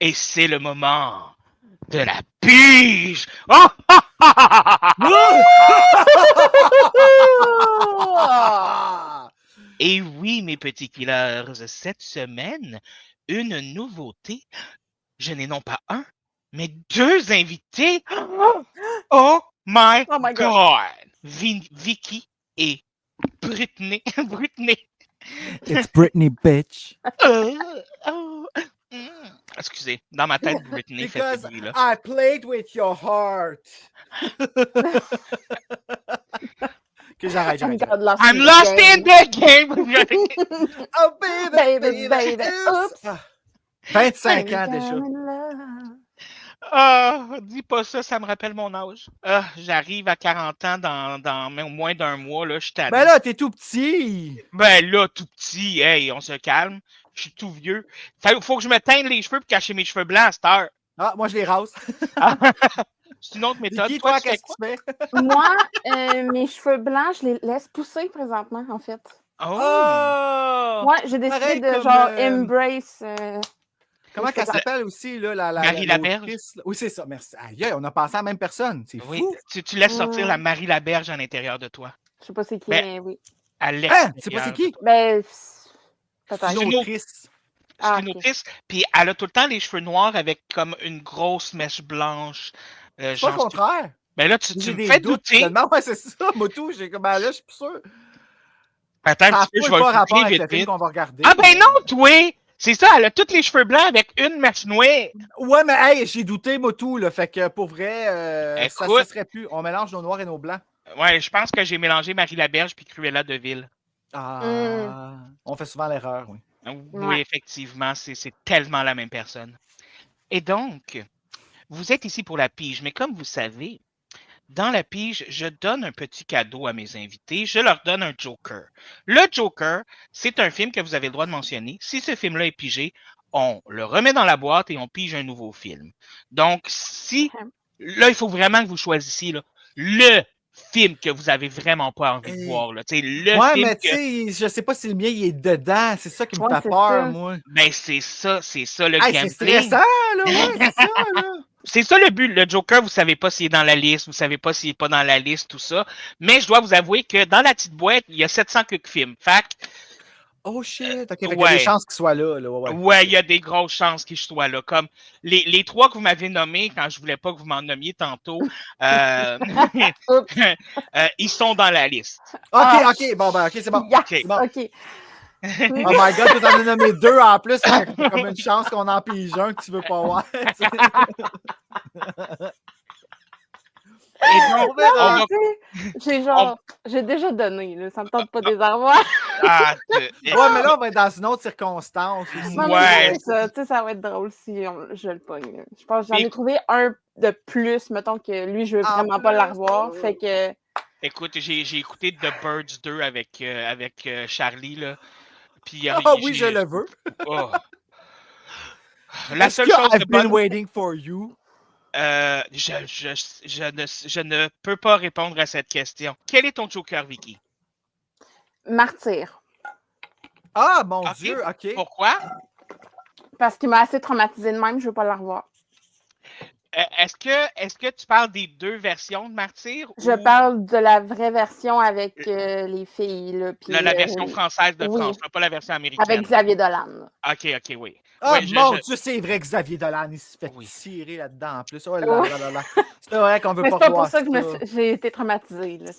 Et c'est le moment de la pige! Oh! Et oui, mes petits killers, cette semaine, une nouveauté. Je n'ai non pas un, mais deux invités. Oh my Oh my God. God! Vicky et Brittany. Brittany. It's Britney, bitch. Oh, excusez, dans ma tête, Brittany fait ce Because bruit-là. I played with your heart. Que j'arrête. And God lost I'm in the lost in game. the game! Oh, baby, Baby, oops. oops. 25 ans déjà. I'm in love. Ah, dis pas ça, ça me rappelle mon âge. Ah, j'arrive à 40 ans dans moins d'un mois, là, je suis tanné. Ben là, t'es tout petit. Ben là, tout petit, hey, on se calme. Je suis tout vieux. Faut que je me teigne les cheveux pour cacher mes cheveux blancs à cette heure. Ah, moi, je les rase. C'est une autre méthode. Vicky, Toi, toi, tu fais qu'est-ce quoi? que tu fais? Moi, mes cheveux blancs, je les laisse pousser présentement, en fait. Oh! Oh! Moi, j'ai décidé Pareil de comme, genre embrace. Comment les qu'elle cheveux s'appelle aussi, là? Marie Laberge. l'autrice, là? Oui, c'est ça, merci. Aïe, on a pensé à la même personne. C'est Oui, fou. tu laisses sortir la Marie Laberge à l'intérieur de toi. Je sais pas c'est qui, Ben, mais oui. À Hein? l'extérieur. Tu sais pas c'est de qui? toi. Ben, C'est peut-être. une autrice. C'est Ah, une ok. autrice, puis elle a tout le temps les cheveux noirs avec comme une grosse mèche blanche. C'est pas le contraire. Ben là, tu J'ai me des fais doutes, douter. finalement. Ouais, c'est ça, Moto. J'ai comme, ben là, je suis plus sûr. Attends Ça un n'a petit peu, je vais pas le rapport googler avec vite le film vite. qu'on va regarder. Ah ben non, toi! C'est ça, elle a tous les cheveux blancs avec une mèche noire. Ouais, mais hey, j'ai douté, Moto, là. Fait que pour vrai, ça Écoute. se serait plus. On mélange nos noirs et nos blancs. Ouais, je pense que j'ai mélangé Marie Laberge puis Cruella de Vil. Ah. On fait souvent l'erreur, oui. Oui, Ouais. effectivement, c'est tellement la même personne. Et donc, vous êtes ici pour la pige, mais comme vous savez, dans la pige, je donne un petit cadeau à mes invités. Je leur donne un Joker. Le Joker, c'est un film que vous avez le droit de mentionner. Si ce film-là est pigé, on le remet dans la boîte et on pige un nouveau film. Donc, si... Là, il faut vraiment que vous choisissiez là, le film que vous avez vraiment pas envie de voir. Là. Le Ouais, film mais tu sais, je sais pas si le mien, il est dedans. C'est ça qui me Ouais, fait c'est peur, ça. moi. Ben, c'est ça le Hey, gameplay. c'est stressant, là. Ouais, c'est ça, là. C'est ça le but. Le Joker, vous savez pas s'il est dans la liste, vous savez pas s'il est pas dans la liste, tout ça. Mais je dois vous avouer que dans la petite boîte, il y a 700 quelques films. Fait que, Oh shit, ok, fait qu'il y a ouais. des chances qu'il soit là. Ouais. Ouais, il y a des grosses chances qu'il soit là. Comme les trois que vous m'avez nommés quand je voulais pas que vous m'en nommiez tantôt, ils sont dans la liste. Ok, bon, c'est bon. Yes, C'est bon. ok. Oh my god, tu t'en as nommé deux en plus. C'est comme une chance qu'on en pige un que tu veux pas voir. Et donc, Non, j'ai déjà donné, là, ça me tente pas des revoir. Ah, Ouais, mais là, on va être dans une autre circonstance aussi. Non, Ouais. mais ça, tu sais, ça va être drôle si je le pogne. Là. Je pense que j'en ai trouvé un de plus, mettons que lui, je veux vraiment pas la revoir. Fait que. Écoute, j'ai écouté The Birds 2 avec Charlie, là. Puis, Oui, je le veux. Oh. La seule que chose I've de been bonne... waiting for you. Je ne peux pas répondre à cette question. Quel est ton Joker, Vicky? Martyr. Ah, mon Ok. Dieu, ok. Pourquoi? Parce qu'il m'a assez traumatisé de même, je veux pas la revoir. Est-ce que tu parles des deux versions de Martyr? Je parle de la vraie version avec les filles. Là, puis, la version française de oui. France, pas la version américaine. Avec Xavier Dolan. Ok, oui. Ah, Ouais, mon Dieu, c'est vrai que Xavier Dolan, il se fait tirer là-dedans en plus. Oh là là. C'est vrai qu'on veut Mais pas c'est pas voir pour ça que j'ai été traumatisée. Là,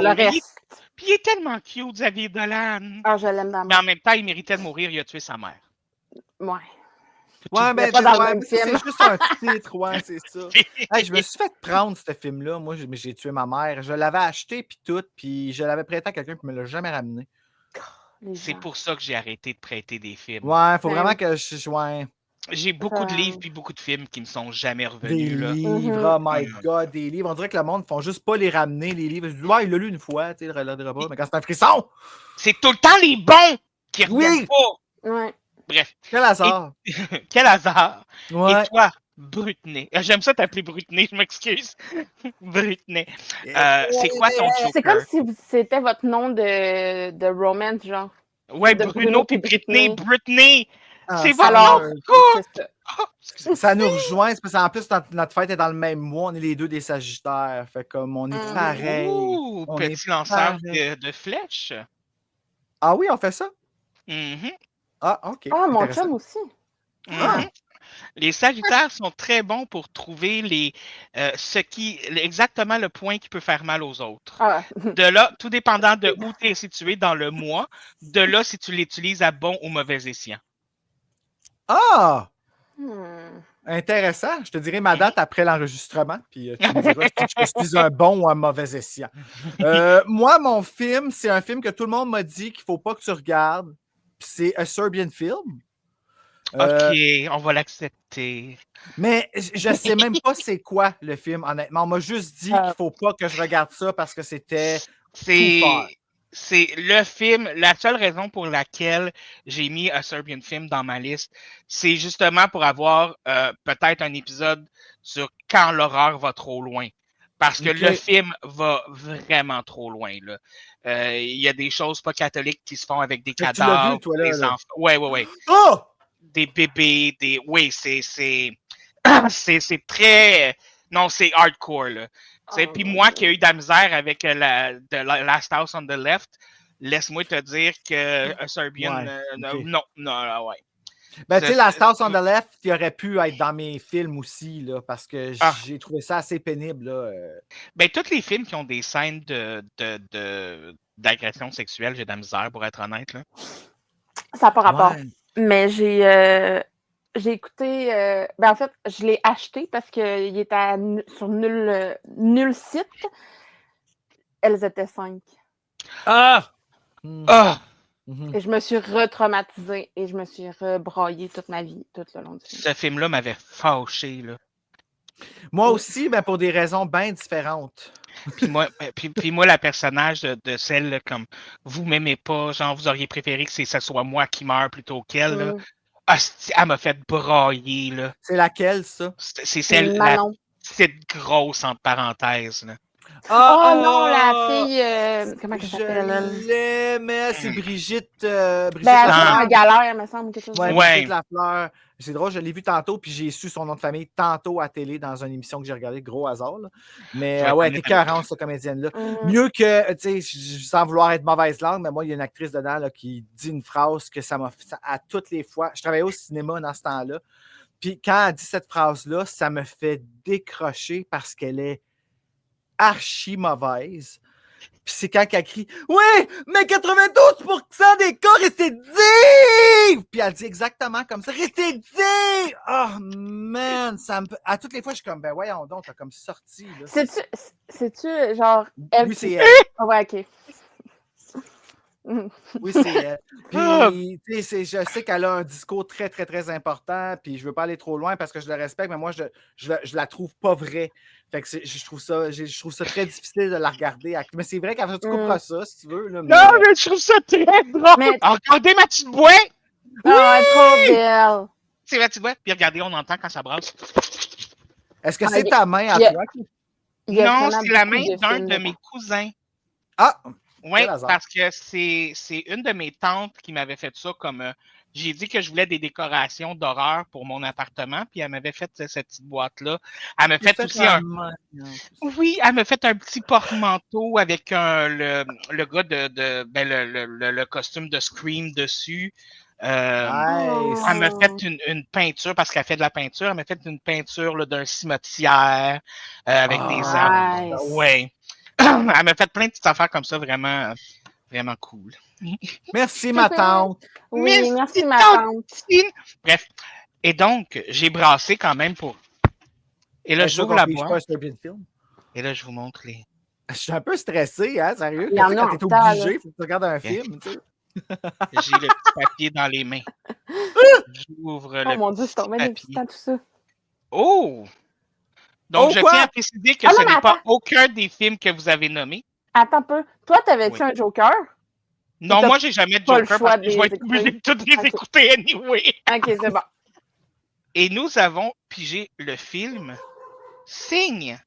le reste. Puis il est tellement cute, Xavier Dolan. Ah, je l'aime dans Mais en même temps, il méritait de mourir, il a tué sa mère. Ouais. Ouais, mais pas dans le même c'est film. juste un titre, ouais, c'est ça. Hey, je me suis fait prendre ce film-là. Moi, j'ai tué ma mère. Je l'avais acheté, puis tout, puis je l'avais prêté à quelqu'un, puis me l'a jamais ramené. C'est pour ça que j'ai arrêté de prêter des films. Ouais, faut vraiment que je. Ouais. J'ai beaucoup de livres puis beaucoup de films qui me sont jamais revenus. Des là. livres, oh my god, des livres. On dirait que le monde ne font juste pas les ramener, les livres. Je dis, ouais, il l'a lu une fois, tu sais, il ne relèvera pas, mais quand c'est un frisson! C'est tout le temps les bons qui reviennent pas! Ouais. Bref. Quel hasard! Quel hasard! Ouais. Et toi, Brutney. J'aime ça t'appeler Brutney, je m'excuse. Brutney. C'est quoi ton Joker? C'est comme si c'était votre nom de romance, genre. Ouais, de Bruno puis Britney. Britney! Ah, c'est votre alors, nom! c'est ça. Oh, Ça nous rejoint, c'est parce qu'en plus, notre fête est dans le même mois. On est les deux des Sagittaires. Fait comme on est pareil. Ouh, On est petit lanceur pareil. de flèches. Ah oui, on fait ça? Mhm, Ah, OK. Ah, mon Intéressant. chum aussi. mhm. Les Sagittaires sont très bons pour trouver exactement le point qui peut faire mal aux autres. Ah, De là, tout dépendant de où tu es situé dans le mois, de là si tu l'utilises à bon ou mauvais escient. Ah! hmm. Intéressant. Je te dirai ma date après l'enregistrement, puis tu me diras si je suis un bon ou un mauvais escient. Moi, mon film, c'est un film que tout le monde m'a dit qu'il ne faut pas que tu regardes. Puis c'est A Serbian Film. OK, on va l'accepter. Mais je ne sais même pas c'est quoi le film, honnêtement. On m'a juste dit qu'il ne faut pas que je regarde ça parce que c'était too far. C'est le film, la seule raison pour laquelle j'ai mis A Serbian Film dans ma liste, c'est justement pour avoir peut-être un épisode sur quand l'horreur va trop loin. Parce que le film va vraiment trop loin. Il y a des choses pas catholiques qui se font avec des cadavres, tu l'as vu, toi, là, des enfants. Ouais. Oh! Des bébés, Oui, c'est très. Non, c'est hardcore, là. Puis moi qui ai eu de la misère avec The Last House on the Left, laisse-moi te dire que A Serbian. Non, ouais. Ben, tu sais, Last House on the Left, il aurait pu être dans mes films aussi, là, parce que j'ai trouvé ça assez pénible, là. Ben, tous les films qui ont des scènes d'agression sexuelle, j'ai de la misère, pour être honnête, là. Ça n'a pas rapport. Ouais. Mais j'ai écouté. Ben en fait, je l'ai acheté parce qu'il était sur nul site. Elles étaient 5. Ah! Ah! Et je me suis retraumatisée et je me suis rebraillée toute ma vie, tout le long du film. Ce film-là m'avait fâché, là. Moi aussi, ben, pour des raisons bien différentes. Puis moi, la personnage de celle, là, comme vous m'aimez pas, genre vous auriez préféré que ce soit moi qui meure plutôt qu'elle, là. Elle m'a fait brailler, là. C'est laquelle, ça? C'est celle, Manon. cette grosse entre parenthèses, là. Oh non, la fille, comment elle s'appelle? Je l'aimais, c'est Brigitte. Ben, elle en galère, me semble, quelque chose. Ouais, Brigitte Lafleur. C'est drôle, je l'ai vu tantôt, puis j'ai su son nom de famille tantôt à télé dans une émission que j'ai regardée, gros hasard. Là. Mais ouais, elle était 40, cette comédienne-là. Mieux que, tu sais, sans vouloir être mauvaise langue, mais moi, il y a une actrice dedans là, qui dit une phrase que ça m'a fait à toutes les fois. Je travaillais au cinéma dans ce temps-là. Puis quand elle dit cette phrase-là, ça me fait décrocher parce qu'elle est archi mauvaise. Puis c'est quand elle crie « Oui, mais 92% des cas, restez dit! » Puis elle dit exactement comme ça « Restez dit! » Oh man, ça me... À toutes les fois, je suis comme « Ben voyons donc, t'as comme sorti. » C'est-tu genre elle? Oui, c'est elle. Ah ouais, OK. Oui, c'est elle. Puis, tu sais, je sais qu'elle a un discours très, très, très important. Puis, je veux pas aller trop loin parce que je le respecte, mais moi, je la trouve pas vraie. Fait que je trouve ça très difficile de la regarder. Mais c'est vrai qu'après, tu couperas ça, si tu veux. Là, Non, mais je trouve ça très drôle. Mais... Regardez ma petite boîte. Ah, trop belle. C'est ma petite boîte. Puis regardez, on entend quand ça brasse. Est-ce que c'est ta main à toi? Non, c'est la main d'un de mes cousins. Ah! Oui, parce que c'est une de mes tantes qui m'avait fait ça comme... j'ai dit que je voulais des décorations d'horreur pour mon appartement, puis elle m'avait fait cette petite boîte-là. Elle m'a fait aussi un... Oui, elle m'a fait un petit porte-manteau avec le gars le costume de Scream dessus. Nice. Elle m'a fait une peinture, parce qu'elle fait de la peinture, elle m'a fait une peinture d'un cimetière avec des arbres. Oui. Elle m'a fait plein de petites affaires comme ça, vraiment, vraiment cool. Merci, ma tante. Oui, merci ma tante. Bref. Et donc, j'ai brassé quand même pour... Et là, j'ouvre la boîte. Et là, je vous montre les... Je suis un peu stressé, hein, sérieux. Quand t'es obligé, faut que tu regardes un film, tu sais. J'ai le petit papier dans les mains. J'ouvre le Oh mon Dieu, je t'en mets tout ça. Oh! Donc, je tiens à préciser que ce n'est pas aucun des films que vous avez nommés. Attends un peu. Toi, t'avais-tu un Joker? Non, moi, j'ai jamais de Joker parce que je vais être obligé de toutes les écouter anyway. OK, c'est bon. Et nous avons pigé le film Signe.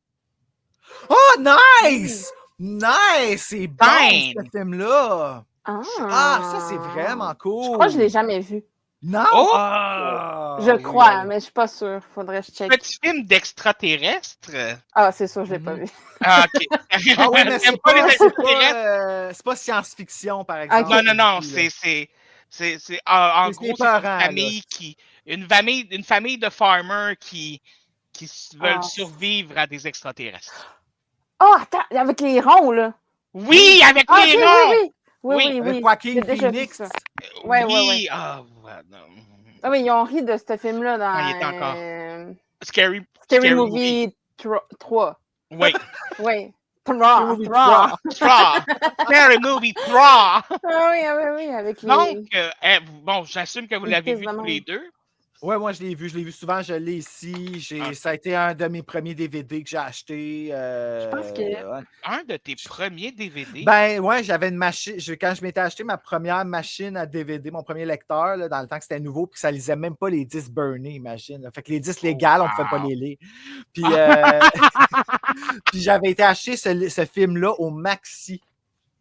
Oh, nice! Nice! C'est bon, ce film-là! Ah, ça, c'est vraiment cool! Je crois que je ne l'ai jamais vu. Non? Oh! Je oui, crois, mais je suis pas sûre. Faudrait que je check. Petit film d'extraterrestre. Ah, c'est sûr, je l'ai pas vu. Ah, OK. Ah oui, mais T'aimes c'est pas les pas, extraterrestres? c'est pas science-fiction, par Ok. exemple. Non, non, non. du tout, là. En C'est gros, c'est une épeurant, là. famille une famille de farmers qui veulent Ah. survivre à des extraterrestres. Oh, attends, avec les ronds, là. Oui, avec Ah, les ok, ronds! oui, oui. Oui, Oui. oui, Avec oui. Joaquin J'ai déjà vu Phoenix. ça. Ouais, Oui. ouais, ouais. Ah, ouais, non. Ah oui, ils ont ri de ce film-là dans Quand il était encore Scary Scary Movie 3. Oui. Oui. Scary Movie 3. 3. Scary Movie 3. Ah oui, ah oui, avec les... Donc, bon, j'assume que vous les l'avez pistes vu de tous même. les deux. Ouais, moi, je l'ai vu souvent, je l'ai ici. Ah. Ça a été un de mes premiers DVD que j'ai acheté. Je pense que... ouais. Un de tes premiers DVD. Ben, ouais, j'avais une machine. Quand je m'étais acheté ma première machine à DVD, mon premier lecteur, là, dans le temps que c'était nouveau, puis ça lisait même pas les disques burnés, imagine. Là. Fait que les disques légales, on ne pouvait pas les lire. Puis, puis j'avais été acheter ce film-là au Maxi.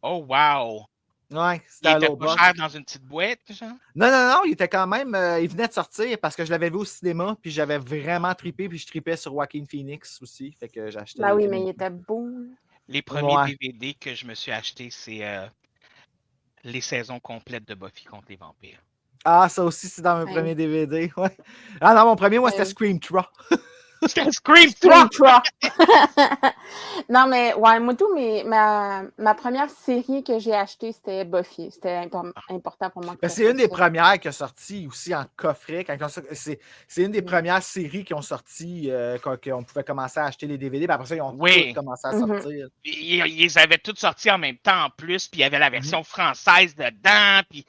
Oh, wow. Ouais, Il c'était à était l'autre pas bord. cher dans une petite boîte, genre? Non, non, non, il était quand même. Il venait de sortir parce que je l'avais vu au cinéma, puis j'avais vraiment trippé, puis je tripais sur Joaquin Phoenix aussi. Fait que j'ai acheté. Ben oui, mais il était beau. Les premiers Ouais. DVD que je me suis achetés, c'est les saisons complètes de Buffy contre les vampires. Ah, ça aussi, c'est dans mes Ouais. premiers DVD. Ouais. Ah non, mon premier, moi, c'était Ouais. Scream 3. C'était Scream 3! Scream 3. Non, mais ouais, moi tout, mais ma première série que j'ai achetée, c'était Buffy. C'était important pour moi. Que Ben, ça c'est une soit des ça. premières qui a sorti aussi en coffret. C'est une des premières séries qui ont sorti, qu'on pouvait commencer à acheter les DVD. Puis après ça, ils ont Oui. toutes commencé à Mhm. sortir. Ils les avaient toutes sorties en même temps en plus, puis il y avait la version française dedans, puis...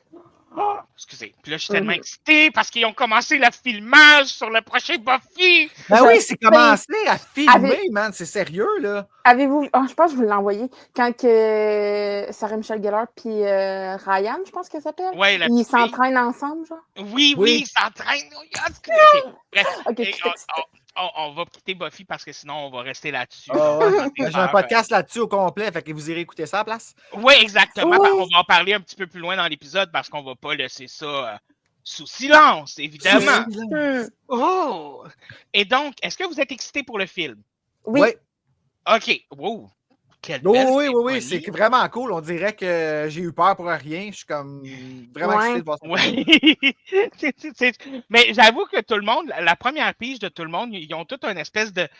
Oh, excusez. Puis là, je suis tellement excitée parce qu'ils ont commencé le filmage sur le prochain Buffy! Ben Je oui, c'est sais. commencé à filmer, man. C'est sérieux, là. Avez-vous... je pense que je vous l'ai envoyé. Quand que Sarah Michelle Gellar puis Ryan, je pense qu'elle s'appelle, Ouais, la ils petite fille. s'entraînent ensemble, genre. Oui, Oui. ils s'entraînent. OK, bref. Ok, je Et suis excitée. on va quitter Buffy parce que sinon, on va rester là-dessus. Ah ouais. Dans des Ben, j'ai un heures. podcast là-dessus au complet, fait que vous irez écouter ça à la place. Oui, exactement. Oui. On va en parler un petit peu plus loin dans l'épisode parce qu'on va pas laisser ça sous silence, évidemment. Oh! Et donc, est-ce que vous êtes excité pour le film? Oui. Oui. OK. Wow! Quelle Oui, belle oui, oui, oui, symphonie. c'est vraiment cool. On dirait que j'ai eu peur pour rien. Je suis comme vraiment Ouais. excité de voir ça. Oui. Mais j'avoue que tout le monde, la première pige de tout le monde, ils ont toute une espèce de... Tu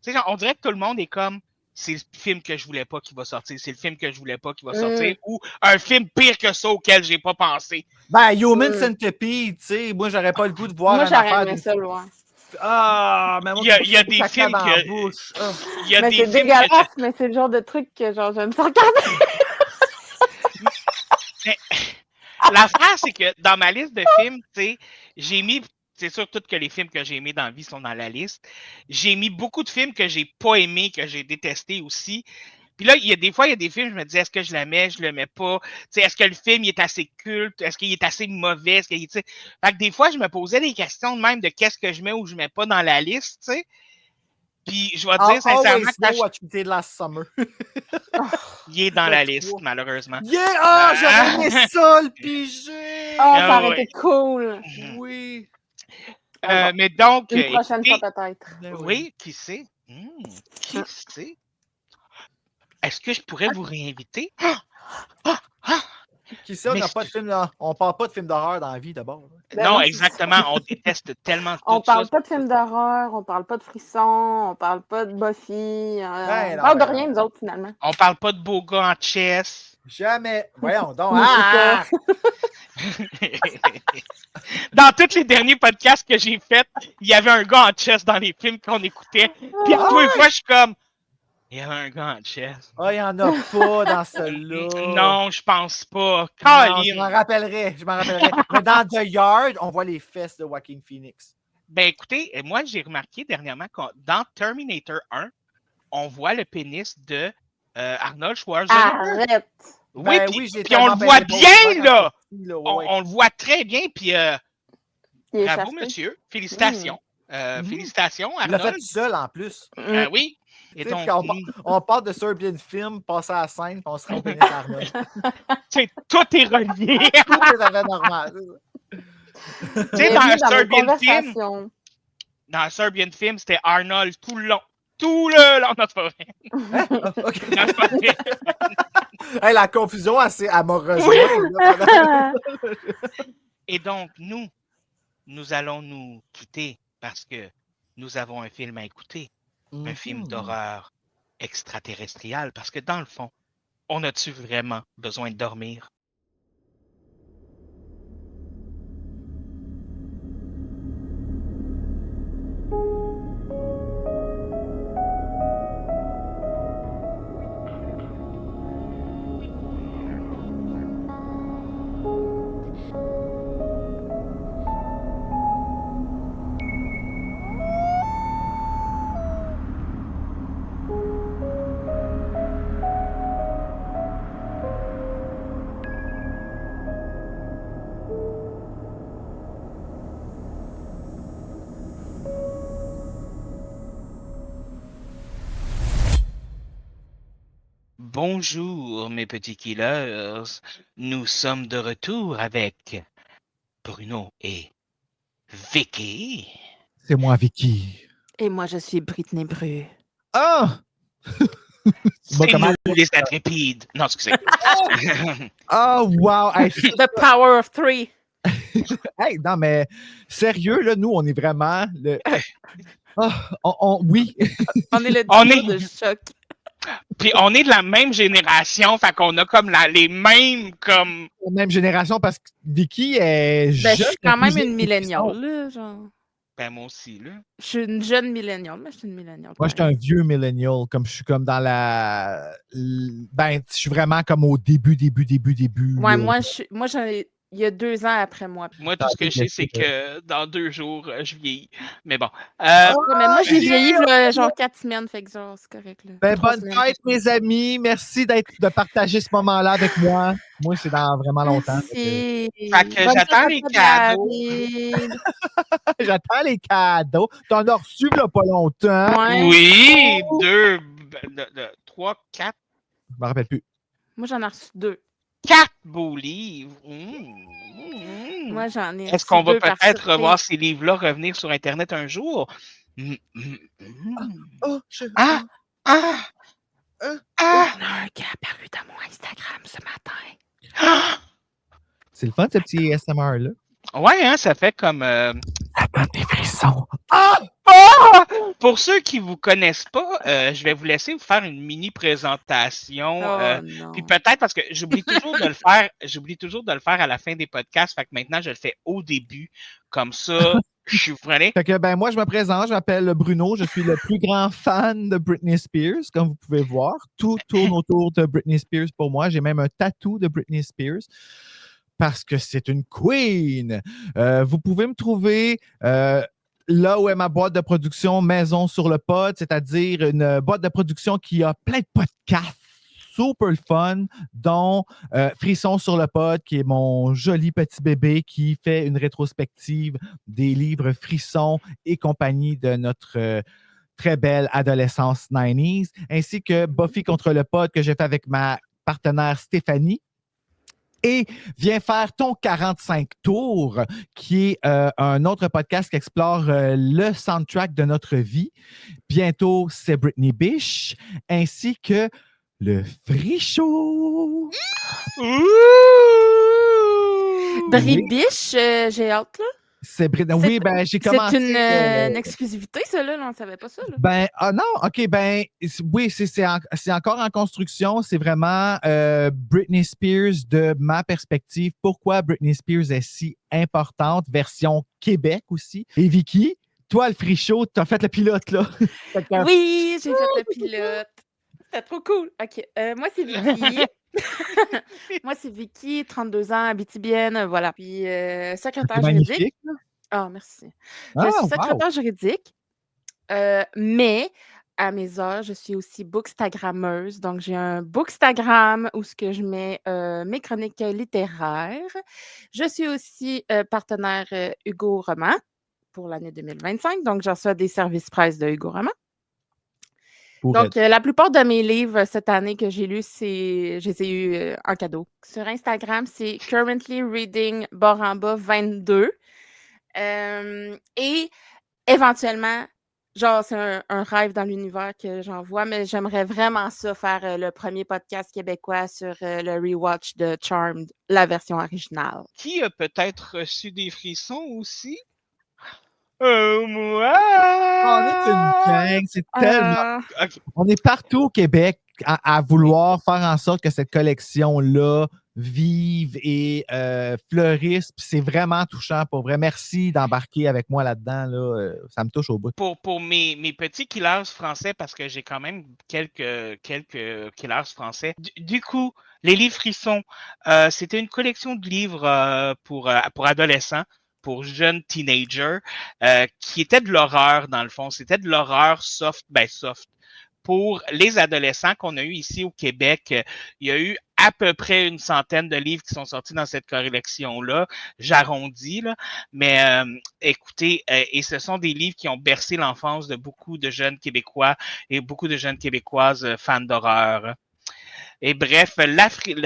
sais, genre, on dirait que tout le monde est comme, c'est le film que je voulais pas qui va sortir, c'est le film que je voulais pas qui va sortir, ou un film pire que ça auquel j'ai pas pensé. Ben, Human Centipede, tu sais, moi, j'aurais pas le goût de voir Moi, une j'aurais affaire aimé ça, loin. Ah, mais moi, Il y a des films dans la que... bouche. Ah. Il y a Mais des c'est films dégueulasse, mais c'est le genre de truc que genre j'aime ça regarder. Mais l'affaire, c'est que dans ma liste de films, tu sais, j'ai mis... C'est sûr que tous les films que j'ai aimés dans la vie sont dans la liste. J'ai mis beaucoup de films que j'ai pas aimés, que j'ai détestés aussi. Puis là, des fois, il y a des films, je me dis, est-ce que je le mets, je le mets pas? T'sais, est-ce que le film il est assez culte? Est-ce qu'il est assez mauvais? Fait que des fois, je me posais des questions de même de qu'est-ce que je mets ou je mets pas dans la liste, tu sais. Puis je vais te dire sincèrement Always know what you did last summer. il est dans la liste, malheureusement. Yeah! J'aurais aimé ça, le piger! Ça aurait été cool. Oui. Mais donc, Une prochaine écoutez, fois peut-être. oui, qui sait? Qui sait? Est-ce que je pourrais vous réinviter? Qui sait, on parle pas de films d'horreur dans la vie d'abord. Ben Non, moi, exactement. On déteste tellement On tout ça. parle pas de films d'horreur, on parle pas de frissons, on parle pas de Buffy. On parle de rien, nous autres, finalement. On parle pas de beaux gars en chess. Jamais. Voyons donc. Dans tous les derniers podcasts que j'ai faits, il y avait un gars en chess dans les films qu'on écoutait. Puis à tous les fois, je suis comme, il y avait un gars en chess. Ah, il y en a pas dans celui-là. Non, je pense pas. Non, Colin. je m'en rappellerai. Mais dans The Yard, on voit les fesses de Joaquin Phoenix. Ben écoutez, moi j'ai remarqué dernièrement que dans Terminator 1, on voit le pénis de Arnold Schwarzenegger. Arrête! Oui, Ben puis on le voit bien, là! On le voit très bien, puis bravo, monsieur. Félicitations. Félicitations, Il l'a Arnold. fait seul, en plus. Oui. Et donc, on part de Serbian Film, passer à la scène, puis on se rend au pénis à Arnold. tout est relié. Tout est normal. Tu sais, dans un Bienvenue dans nos Serbian film, conversations. dans un Serbian film, c'était Arnold tout le long. Tout le long. Non, c'est pas vrai. OK. Non, c'est pas vrai. Hey, la confusion, elle m'a rejoint. Et donc, nous allons nous quitter parce que nous avons un film à écouter. Un film d'horreur extraterrestrial. Parce que dans le fond, on a-tu vraiment besoin de dormir? Bonjour, mes petits killers. Nous sommes de retour avec Bruno et Vicky. C'est moi, Vicky. Et moi, je suis Brittany Bru. Ah! C'est nous, les intrépides. Non, excusez. Oh, wow! Hey, The power of three. hey, non, mais sérieux, là, nous, on est vraiment le. Oui. On est le On duo est- de choc. Puis on est de la même génération, fait qu'on a comme les mêmes comme. La même génération parce que Vicky est Ben, jeune. je suis quand même une milléniale. milléniale, là, genre. Ben moi aussi, là. Je suis une jeune milléniale, mais je suis une milléniale. Moi, je suis un vieux millennial, comme je suis comme dans Ben, je suis vraiment comme au début. Ouais, là. moi, il y a 2 ans après moi. Moi, tout ce que je sais, c'est que dans 2 jours, je vieillis. Mais bon. Ouais, mais moi, j'ai yeah! vieilli là, genre 4 semaines, fait que genre, c'est correct. Là. Ben, 3 bonne semaines. fête, mes amis. Merci de partager ce moment-là avec moi. Moi, c'est dans vraiment longtemps. Merci. Fait que Bonne j'attends fête à les toi, cadeaux. David. J'attends les cadeaux. T'en as reçu il y a pas longtemps. Ouais. Oui, 2, 3, 4. Je me rappelle plus. Moi, j'en ai reçu 2. 4 beaux livres. Moi, j'en ai Est-ce reçu qu'on va 2 par peut-être surprise. revoir ces livres-là revenir sur Internet un jour? Oh, Ah! Ah! Il y Ah! en a un qui est apparu dans mon Instagram ce matin. Ah! C'est le fun, ce petit ASMR-là. Ouais, hein, ça fait comme. Ça donne des frissons. Ah! Ah! Pour ceux qui ne vous connaissent pas, je vais vous laisser vous faire une mini présentation. Oh non. Puis peut-être parce que j'oublie toujours de le faire. J'oublie toujours de le faire à la fin des podcasts. Fait que maintenant, je le fais au début. Comme ça, je suis prêt. Fait que, ben, moi, je me présente, je m'appelle Bruno, je suis le plus grand fan de Britney Spears, comme vous pouvez voir. Tout tourne autour de Britney Spears pour moi. J'ai même un tatou de Britney Spears parce que c'est une queen. Vous pouvez me trouver là où est ma boîte de production Maison sur le pod, c'est-à-dire une boîte de production qui a plein de podcasts super fun, dont Frisson sur le pod, qui est mon joli petit bébé qui fait une rétrospective des livres Frisson et compagnie de notre très belle adolescence 90s, ainsi que Buffy contre le pod que j'ai fait avec ma partenaire Stéphanie. Et viens faire ton 45 tours, qui est un autre podcast qui explore le soundtrack de notre vie. Bientôt, c'est Britney Bish, ainsi que le Free Show. Bribiche, j'ai hâte, là. C'est Britney. Oui, ben, j'ai commencé. C'est une exclusivité, ça, là. On ne savait pas ça, là. Ben, non, OK, ben, oui, c'est encore en construction. C'est vraiment Britney Spears de ma perspective. Pourquoi Britney Spears est si importante, version Québec aussi. Et Vicky, toi, le Free Show, tu as fait le pilote, là. Oui, j'ai fait le pilote. C'était trop cool. OK. Moi, c'est Vicky. Moi, c'est Vicky, 32 ans, habitibienne, voilà. Puis, secrétaire juridique. Magnifique. Ah, merci. Ah, Je suis wow. secrétaire juridique, mais à mes heures, je suis aussi bookstagrammeuse. Donc, j'ai un bookstagram où ce que je mets mes chroniques littéraires. Je suis aussi partenaire Hugo Roman pour l'année 2025. Donc, je reçois des services presse de Hugo Roman. Donc, la plupart de mes livres cette année que j'ai lus, je les ai eus en cadeau. Sur Instagram, c'est Currently Reading Boramba 22. Et éventuellement, genre, c'est un rêve dans l'univers que j'envoie, mais j'aimerais vraiment ça, faire le premier podcast québécois sur le rewatch de Charmed, la version originale. Qui a peut-être reçu des frissons aussi? On Moi! est une gang, c'est tellement... Ok. On est partout au Québec à vouloir faire en sorte que cette collection-là vive et fleurisse. Puis c'est vraiment touchant, pour vrai. Merci d'embarquer avec moi là-dedans. Là. Ça me touche au bout. Pour mes petits killers français, parce que j'ai quand même quelques killers français. Du coup, les livres frissons, c'était une collection de livres pour adolescents, pour jeunes teenagers, qui était de l'horreur dans le fond. C'était de l'horreur soft. Pour les adolescents qu'on a eu ici au Québec, il y a eu à peu près une centaine de livres qui sont sortis dans cette collection-là. J'arrondis, là. Mais écoutez, et ce sont des livres qui ont bercé l'enfance de beaucoup de jeunes Québécois et beaucoup de jeunes Québécoises fans d'horreur. Et bref,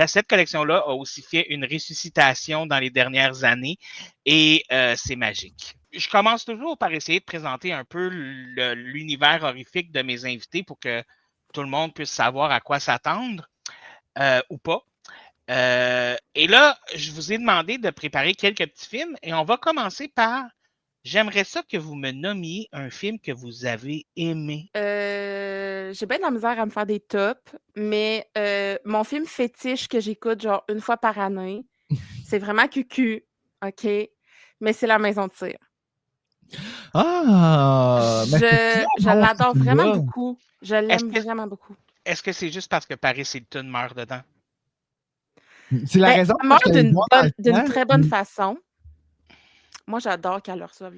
cette collection-là a aussi fait une ressuscitation dans les dernières années et c'est magique. Je commence toujours par essayer de présenter un peu l'univers horrifique de mes invités pour que tout le monde puisse savoir à quoi s'attendre ou pas. Et là, je vous ai demandé de préparer quelques petits films et on va commencer par j'aimerais ça que vous me nommiez un film que vous avez aimé. J'ai bien de la misère à me faire des tops, mais mon film fétiche que j'écoute genre une fois par année, c'est vraiment cucu, OK? Mais c'est La Maison de cire. Ah! Je l'adore vraiment beaucoup. Je l'aime vraiment beaucoup. Est-ce que c'est juste parce que Paris Hilton meurt dedans? C'est la raison elle meurt d'une très bonne façon. Moi, j'adore qu'elle le reçoive.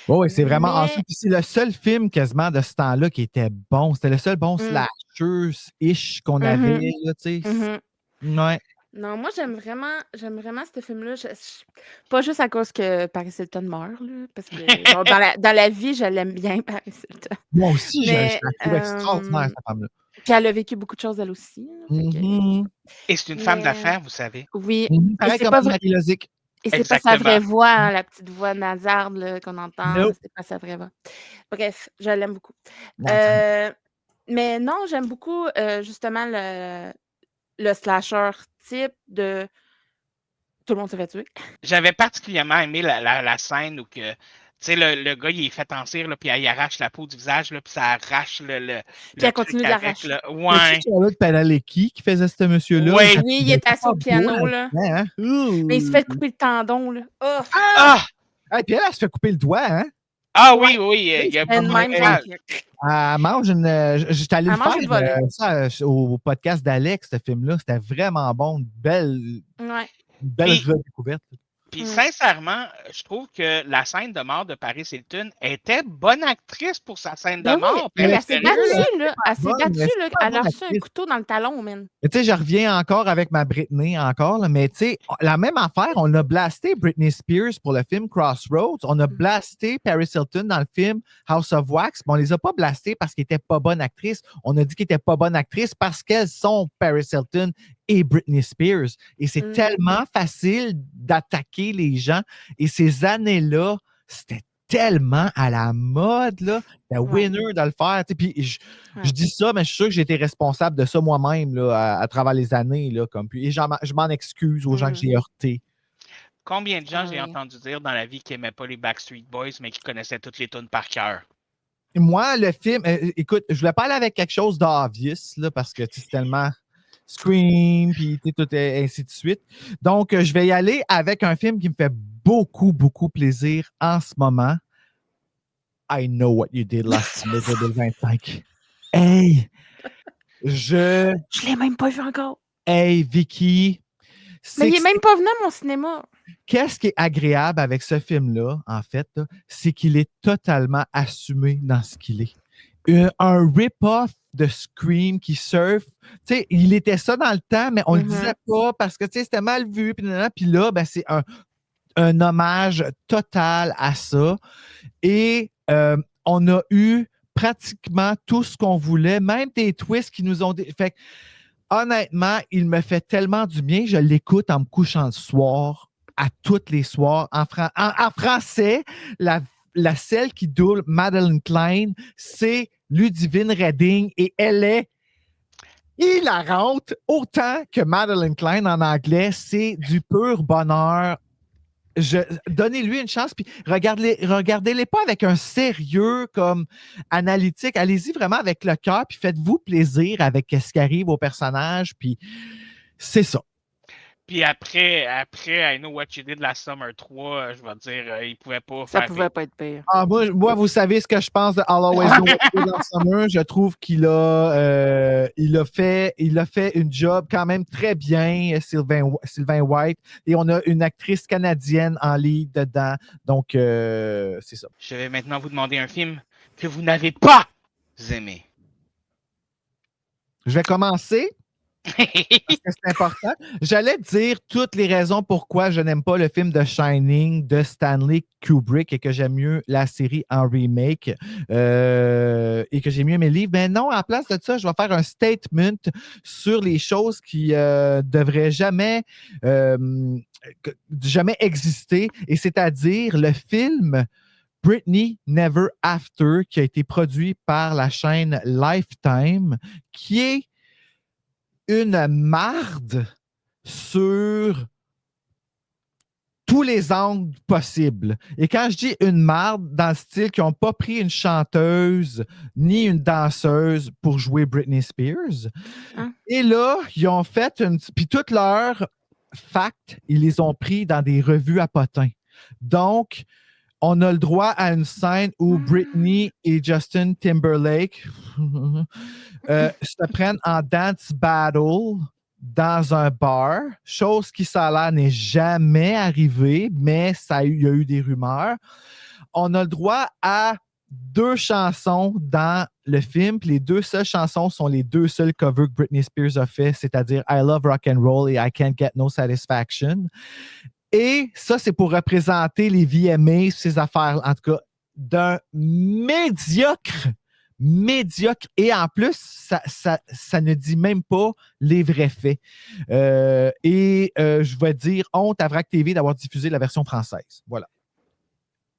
Oui, c'est vraiment awesome. C'est le seul film quasiment de ce temps-là qui était bon. C'était le seul bon slasher-ish qu'on avait. Là, tu sais. Ouais. Non, moi, j'aime vraiment ce film-là. Pas juste à cause que Paris Hilton meurt, là, parce que genre, dans la vie, je l'aime bien, Paris Hilton. Moi aussi, je la trouve extraordinaire, cette femme-là. Puis elle a vécu beaucoup de choses, elle aussi. Et c'est une femme d'affaires, vous savez. Oui. Pareil comme Marie Lozic. Et c'est pas sa vraie voix, hein, la petite voix nasarde qu'on entend. Nope. C'est pas sa vraie voix. Bref, je l'aime beaucoup. Mais non, j'aime beaucoup justement le slasher type de tout le monde se fait tuer. J'avais particulièrement aimé la scène où que, tu sais, le gars, il est fait tensir, là, puis il arrache la peau du visage, là, puis ça arrache le puis elle continue de l'arracher. Ouais. C'est Charlotte Padalecki qui faisait ce monsieur-là. Oui, il est assis au piano, là. Hein? Mais il se fait couper le tendon, là. Oh! Ah! Et puis elle se fait couper le doigt, hein? Ah oui, il y a elle mange une. J'étais allé le faire ça, au podcast d'Alex, ce film-là. C'était vraiment bon. Une belle redécouverte. Puis sincèrement, je trouve que la scène de mort de Paris Hilton était bonne actrice pour sa scène de mort. Mais elle s'est battue, là. Elle s'est battue, là. Elle a reçu un couteau dans le talon, man. Tu sais, je reviens encore avec ma Britney, encore, là, mais tu sais, la même affaire, on a blasté Britney Spears pour le film Crossroads. On a blasté Paris Hilton dans le film House of Wax, mais on les a pas blastés parce qu'elle n'était pas bonne actrice. On a dit qu'elle n'était pas bonne actrice parce qu'elles sont Paris Hilton et Britney Spears. Et c'est tellement facile d'attaquer les gens. Et ces années-là, c'était tellement à la mode, là. C'était winner de le faire. Puis je dis ça, mais je suis sûr que j'ai été responsable de ça moi-même là, à travers les années. Là, et je m'en excuse aux gens que j'ai heurtés. Combien de gens j'ai entendu dire dans la vie qui n'aimaient pas les Backstreet Boys, mais qui connaissaient toutes les tunes par cœur? Moi, le film, écoute, je voulais parler avec quelque chose d'obvious, là, parce que c'est tellement Scream, puis tout ainsi de suite. Donc, je vais y aller avec un film qui me fait beaucoup, beaucoup plaisir en ce moment. I Know What You Did Last Summer 2025. Hey! Je l'ai même pas vu encore. Hey, Vicky! Mais il est même pas venu à mon cinéma. Qu'est-ce qui est agréable avec ce film-là, en fait, là, c'est qu'il est totalement assumé dans ce qu'il est. Un rip-off de Scream qui surfe. Tu sais, il était ça dans le temps, mais on le disait pas parce que c'était mal vu. Puis là, ben, c'est un hommage total à ça. Et on a eu pratiquement tout ce qu'on voulait, même des twists qui nous ont... Fait que, honnêtement, il me fait tellement du bien. Je l'écoute en me couchant le soir à tous les soirs. En français, la celle qui double Madeline Klein, c'est Ludivine Redding et elle est hilarante autant que Madeline Klein en anglais. C'est du pur bonheur. Donnez-lui une chance, puis regardez-les pas avec un sérieux comme analytique. Allez-y vraiment avec le cœur, puis faites-vous plaisir avec ce qui arrive au personnage, puis c'est ça. Puis après, I Know What You Did Last Summer 3, je vais dire, il pouvait pas Ça faire pouvait pire. pas être pire. Moi, vous savez ce que je pense de I'll Always Know What You Did Last Summer. Je trouve qu'il a fait une job quand même très bien, Sylvain White. Et on a une actrice canadienne en lead dedans. Donc, c'est ça. Je vais maintenant vous demander un film que vous n'avez pas aimé. Je vais commencer. Parce que c'est important. J'allais dire toutes les raisons pourquoi je n'aime pas le film de Shining de Stanley Kubrick et que j'aime mieux la série en remake et que j'ai mieux mes livres. Mais non, à la place de ça, je vais faire un statement sur les choses qui devraient jamais exister, et c'est-à-dire le film Britney Never After qui a été produit par la chaîne Lifetime, qui est une marde sur tous les angles possibles. Et quand je dis une marde, dans le style qu'ils n'ont pas pris une chanteuse ni une danseuse pour jouer Britney Spears. Hein? Et là, ils ont fait puis toutes leurs facts, ils les ont pris dans des revues à potins. Donc, on a le droit à une scène où Britney et Justin Timberlake se prennent en dance battle dans un bar, chose qui, ça a l'air, n'est jamais arrivée, mais il y a eu des rumeurs. On a le droit à 2 chansons dans le film, puis les 2 seules chansons sont les 2 seuls covers que Britney Spears a fait, c'est-à-dire I Love Rock and Roll et I Can't Get No Satisfaction. Et ça, c'est pour représenter les VMA, ces affaires, en tout cas, d'un médiocre. Et en plus, ça ne dit même pas les vrais faits. Je vais dire honte à Vrac TV d'avoir diffusé la version française. Voilà.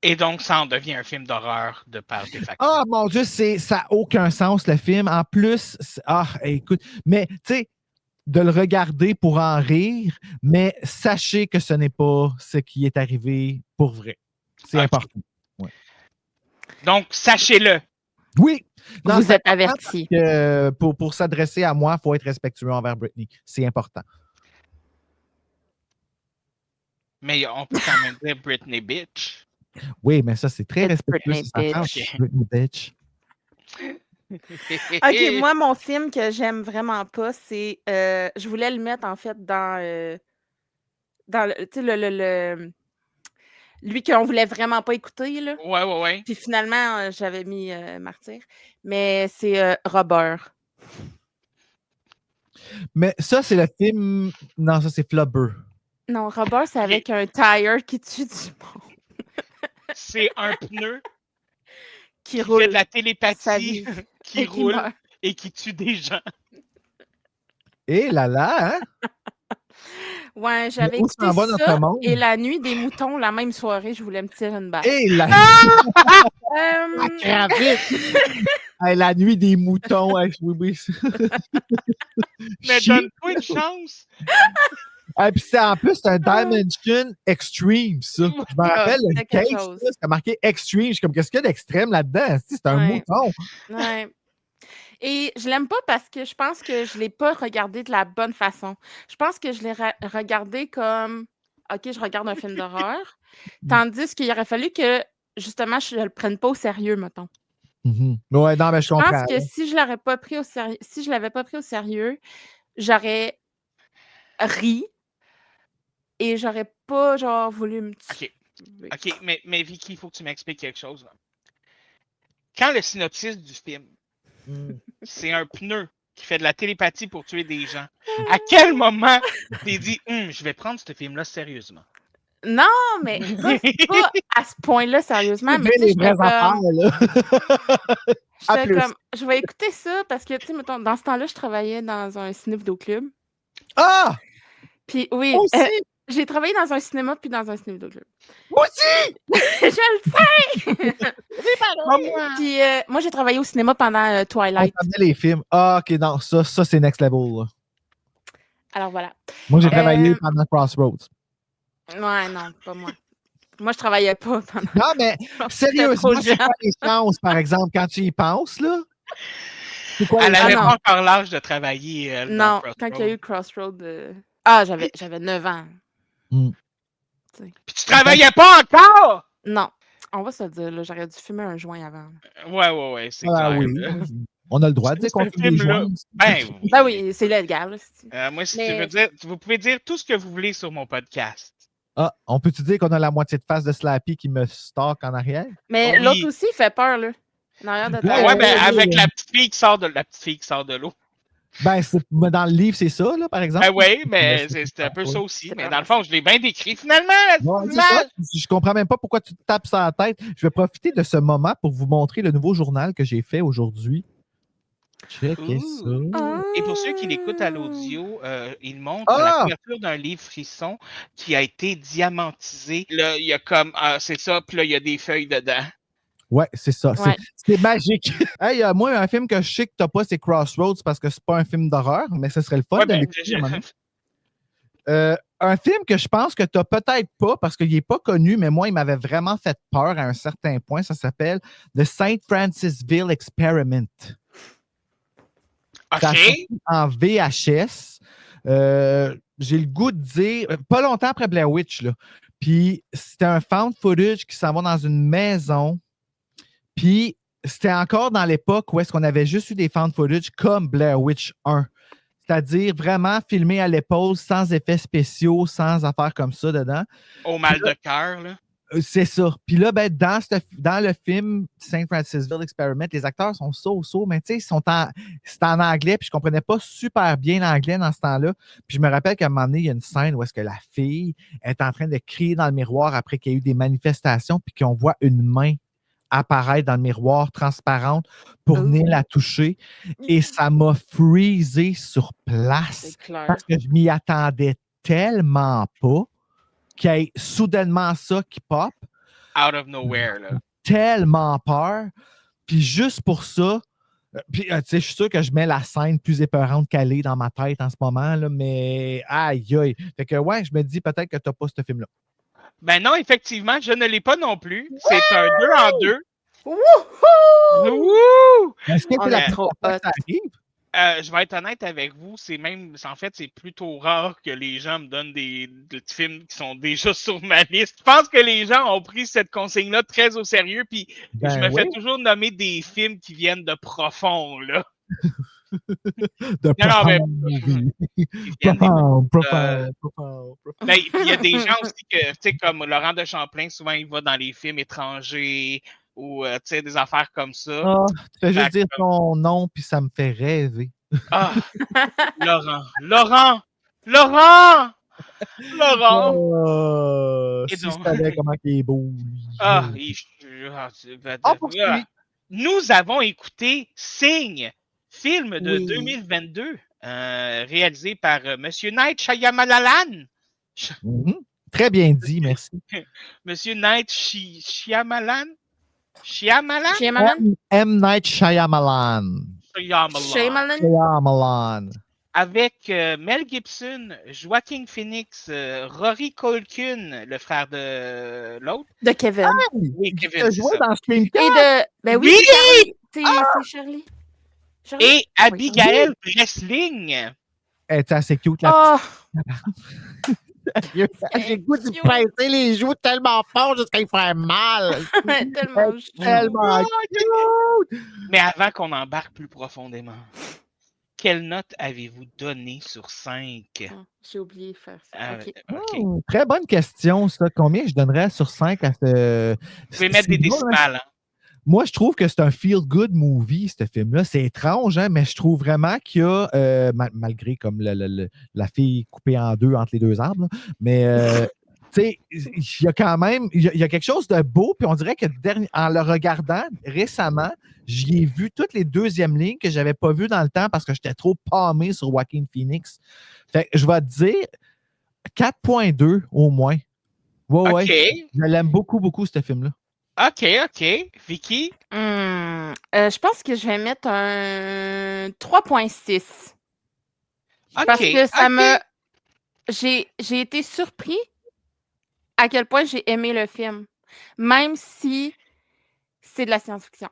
Et donc, ça en devient un film d'horreur de par des facteurs. Ah, mon Dieu, ça n'a aucun sens, le film. En plus, écoute, mais tu sais, de le regarder pour en rire, mais sachez que ce n'est pas ce qui est arrivé pour vrai. C'est important. Ouais. Donc, sachez-le. Oui. Non, vous êtes avertis. Pour s'adresser à moi, il faut être respectueux envers Britney. C'est important. Mais on peut quand même dire Britney bitch. Oui, mais ça, c'est très respectueux. Britney bitch. Britney bitch. OK, moi, mon film que j'aime vraiment pas, c'est... je voulais le mettre, en fait, dans le... Tu sais, lui qu'on voulait vraiment pas écouter, là. Ouais. Puis finalement, j'avais mis Martyr. Mais c'est Robert. Mais ça, c'est le film... Non, ça, c'est Flubber. Non, Robert, c'est avec un tire qui tue du monde. C'est un pneu qui roule. Fait de la télépathie, qui roule et qui tue des gens. Et là, hein? Ouais, j'avais écouté ça et La Nuit des moutons, la même soirée, je voulais me tirer une balle. Et la... La Nuit des moutons. Oui. Mais donne-toi une chance. Puis c'est en plus un Dimension Extreme, ça. Je me rappelle le case, c'était marqué Extreme. Je suis comme, qu'est-ce qu'il y a d'extrême là-dedans? C'est un mouton. Ouais. Et je l'aime pas parce que je pense que je l'ai pas regardé de la bonne façon. Je pense que je l'ai regardé comme OK, je regarde un film d'horreur. Tandis qu'il aurait fallu que justement je le prenne pas au sérieux, mettons. Ouais, non, mais je comprends. Je pense que si je l'avais pas pris au sérieux, si je l'avais pas pris au sérieux, j'aurais ri et j'aurais pas genre voulu me tuer. OK, mais Vicky, il faut que tu m'expliques quelque chose. Là. Quand le synopsis du film, c'est un pneu qui fait de la télépathie pour tuer des gens, à quel moment t'es dit je vais prendre ce film-là sérieusement? Non, mais pas à ce point-là, sérieusement. Mais les vraies affaires, là. Je vais écouter ça parce que, tu sais, mettons, dans ce temps-là, je travaillais dans un ciné vidéo club. Ah! Puis oui, J'ai travaillé dans un cinéma puis dans un cinéma-club. Moi aussi! Je le sais! Pas moi. Puis moi, j'ai travaillé au cinéma pendant On Twilight. connaît les films. Ah, OK, non, ça c'est next level. Là. Alors voilà. Moi, j'ai travaillé pendant Crossroads. Ouais, non, pas moi. Moi, je travaillais pas pendant. Non, mais J'étais sérieusement, trop c'est quoi jeune. les chances, par exemple, quand tu y penses, là? C'est quoi Elle les n'avait non. pas encore l'âge de travailler, elle, dans Non, quand il y a eu Crossroads. J'avais 9 ans. Puis tu travaillais pas encore! Non. On va se le dire, là, j'aurais dû fumer un joint avant. Ouais, c'est Ah clair. oui. là. On a le droit de dire Ce qu'on fait des film-là, joints. Ben oui. Ben oui, c'est légal. Là, c'est- Moi, si Mais- tu veux dire, vous pouvez dire tout ce que vous voulez sur mon podcast. Ah, on peut-tu dire qu'on a la moitié de face de Slappy qui me stalk en arrière? Mais Oui. l'autre aussi, il fait peur, là. En arrière de Ah ta- ouais, ben oui, avec oui. la petite fille qui sort de l'eau. Ben, dans le livre, c'est ça, là, par exemple. Ben oui, mais c'est c'est un peu ça aussi. C'est Mais pas dans le vrai. fond, je l'ai bien décrit finalement. la Ouais, petite c'est ça. image. Je comprends même pas pourquoi tu te tapes sur la tête. Je vais profiter de ce moment pour vous montrer le nouveau journal que j'ai fait aujourd'hui. Checkez ça. Ah. Et pour ceux qui l'écoutent à l'audio, il montre la couverture d'un livre frisson qui a été diamantisé. Là, il y a comme, c'est ça, puis là, il y a des feuilles dedans. Ouais, c'est ça. Ouais. C'est magique. Hey, moi, un film que je sais que t'as pas, c'est Crossroads parce que c'est pas un film d'horreur, mais ce serait le fun Ouais, de ben, l'écouter. à un moment. Un film que je pense que t'as peut-être pas parce qu'il est pas connu, mais moi, il m'avait vraiment fait peur à un certain point. Ça s'appelle The St. Francisville Experiment. Ça a OK. sorti en VHS. J'ai le goût de dire, pas longtemps après Blair Witch, là. Puis c'était un found footage qui s'en va dans une maison. Puis c'était encore dans l'époque où est-ce qu'on avait juste eu des found footage comme Blair Witch 1. C'est-à-dire vraiment filmé à l'épaule, sans effets spéciaux, sans affaires comme ça dedans. Au mal de cœur, là. C'est ça. Puis là, ben, dans le film St. Francisville Experiment, les acteurs sont so-so, mais tu sais, c'est en anglais, puis je comprenais pas super bien l'anglais dans ce temps-là. Puis je me rappelle qu'à un moment donné, il y a une scène où est-ce que la fille est en train de crier dans le miroir après qu'il y a eu des manifestations, puis qu'on voit une main apparaître dans le miroir transparente pour venir la toucher. Et ça m'a freezé sur place C'est clair. parce que je m'y attendais tellement pas qu'il y ait soudainement ça qui pop. Out of nowhere, là. Tellement peur. Puis juste pour ça, puis tu sais, je suis sûr que je mets la scène plus épeurante qu'elle est dans ma tête en ce moment, là, mais aïe aïe. Fait que ouais, je me dis peut-être que t'as pas ce film-là. Ben non, effectivement, je ne l'ai pas non plus. C'est un 2 en 2. Wouhou! Wouh! Est-ce que On c'est la est trop première fois hot. que ça arrive? Je vais être honnête avec vous, en fait, c'est plutôt rare que les gens me donnent des films qui sont déjà sur ma liste. Je pense que les gens ont pris cette consigne-là très au sérieux, puis Ben je me fais oui. toujours nommer des films qui viennent de profond, là. De Non, mais- movie. Qui viennent des- Profound. Ben, il y a des gens aussi que, tu sais, comme Laurent de Champlain, souvent il va dans les films étrangers ou, tu sais, des affaires comme ça. Ah, tu fais juste Fait dire ton nom, puis ça me fait rêver. Ah, Laurent! Si Et je donc- savais comment il est beau, lui. Ah, poursuis. Nous avons écouté Signe, film de Oui. 2022, réalisé par Monsieur Night Shyamalan. Mhm. Très bien dit, merci. Monsieur Night Shyamalan? Shyamalan? Shyamalan? M. Night Shyamalan. Shyamalan? Shyamalan. Avec Mel Gibson, Joaquin Phoenix, Rory Culkin, le frère de l'autre. De Kevin. Oui, Tu Kevin, as c'est joué ça. dans Scream Et 4? de. Ben oui, Oui! c'est Charlie. C'est Charlie. Charlie? Et Abigail Breslin. Elle était assez cute, la Oh! petite. J'ai le goût de cute. pincer les joues tellement fort jusqu'à lui faire mal. Tellement chou. Tellement cute. Mais avant qu'on embarque plus profondément, quelle note avez-vous donné sur 5? Ah, j'ai oublié de faire ça. OK. OK. Très bonne question, ça. Combien je donnerais sur 5 à ce. Vous pouvez mettre des C'est drôle, hein? décimales. Hein? Moi, je trouve que c'est un feel-good movie, ce film-là. C'est étrange, hein, mais je trouve vraiment qu'il y a, malgré comme la fille coupée en deux entre les deux arbres, là, mais tu sais, il y a quand même, il y a quelque chose de beau, puis on dirait que en le regardant récemment, j'y ai vu toutes les deuxièmes lignes que j'avais pas vues dans le temps parce que j'étais trop pâmé sur Joaquin Phoenix. Fait que je vais te dire, 4.2 au moins. Ouais, OK. Je l'aime beaucoup, beaucoup, ce film-là. OK. Vicky? Je pense que je vais mettre un 3.6. Parce OK. que ça me... OK. J'ai été surpris à quel point j'ai aimé le film, même si c'est de la science-fiction.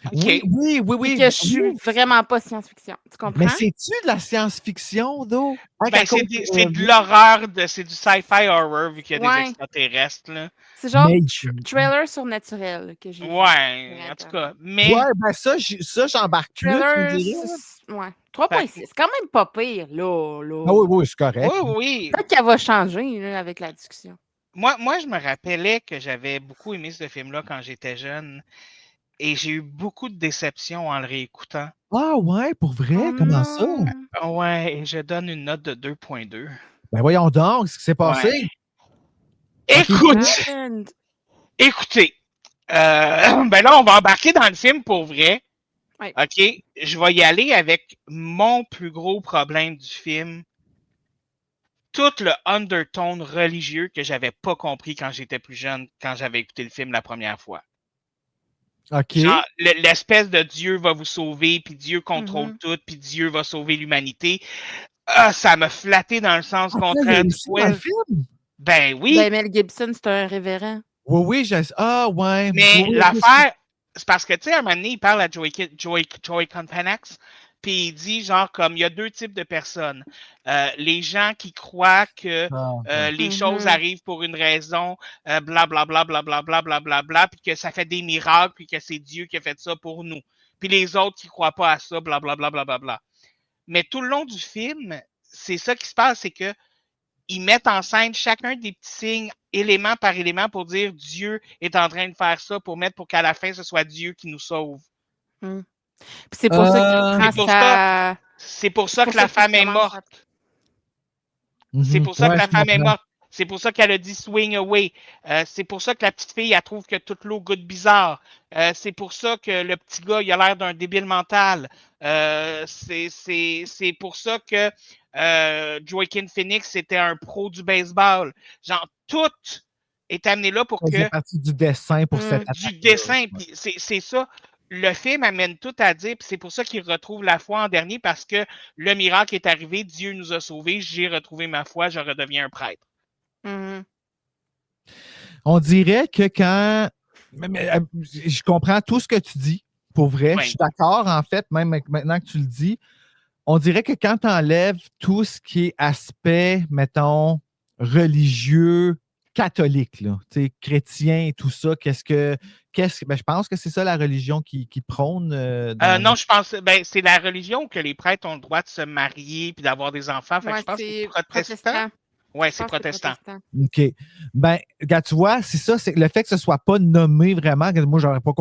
OK. Et que je suis vraiment pas science-fiction. Tu comprends? Mais c'est-tu de la science-fiction, though? Ben, c'est de l'horreur, c'est du sci-fi horror, vu qu'il y a des extraterrestres, là. C'est genre trailer surnaturel que j'ai vu. Ouais, en tout cas. Mais. Ouais, ben ça j'embarque plus, tu me dirais. Ouais. 3.6. C'est quand même pas pire, là. Ah oui, c'est correct. Oui. Peut-être qu'elle va changer là, avec la discussion. Moi, je me rappelais que j'avais beaucoup aimé ce film-là quand j'étais jeune. Et j'ai eu beaucoup de déceptions en le réécoutant. Ah ouais, pour vrai? Comment ça? Ouais, et je donne une note de 2.2. Ben voyons donc, ce qui s'est passé. Ouais. Écoutez, ben là, on va embarquer dans le film pour vrai. Ouais. OK? Je vais y aller avec mon plus gros problème du film. Tout le undertone religieux que j'avais pas compris quand j'étais plus jeune, quand j'avais écouté le film la première fois. OK. Genre, l'espèce de Dieu va vous sauver, puis Dieu contrôle tout, puis Dieu va sauver l'humanité. Ah, ça m'a flatté dans le sens contraire du poil. Ben oui. Ben, Mel Gibson, c'est un révérend. Oui, ouais. Mais l'affaire, c'est parce que, tu sais, à un moment donné, il parle à Joey Campanax, puis il dit, genre, comme, il y a deux types de personnes. Les gens qui croient que les choses arrivent pour une raison, blablabla, puis que ça fait des miracles, puis que c'est Dieu qui a fait ça pour nous. Puis les autres qui croient pas à ça, blablabla. Mais tout le long du film, c'est ça qui se passe, c'est que ils mettent en scène chacun des petits signes, élément par élément, pour dire Dieu est en train de faire ça, pour qu'à la fin, ce soit Dieu qui nous sauve. C'est pour ça C'est pour ça que la femme est morte. C'est pour ça que la femme est morte. C'est pour ça qu'elle a dit swing away. C'est pour ça que la petite fille, elle trouve que toute l'eau goûte bizarre. C'est pour ça que le petit gars, il a l'air d'un débile mental. C'est pour ça que Joaquin Phoenix était un pro du baseball. Genre, tout est amené là pour que... C'est parti du dessin pour cette attaque. Du dessin, puis c'est ça. Le film amène tout à dire, puis c'est pour ça qu'il retrouve la foi en dernier, parce que le miracle est arrivé, Dieu nous a sauvés, j'ai retrouvé ma foi, je redeviens un prêtre. On dirait que quand... je comprends tout ce que tu dis, pour vrai. Je suis d'accord, en fait, même maintenant que tu le dis. On dirait que quand tu enlèves tout ce qui est aspect, mettons, religieux, catholique, là, chrétien et tout ça, ben, je pense que c'est ça la religion qui prône. Non, je pense c'est la religion que les prêtres ont le droit de se marier puis d'avoir des enfants. Fait que je pense que c'est protestant. Oui, c'est protestant. OK. Ben, regarde, tu vois, c'est ça, c'est le fait que ce ne soit pas nommé vraiment. Moi, j'aurais pas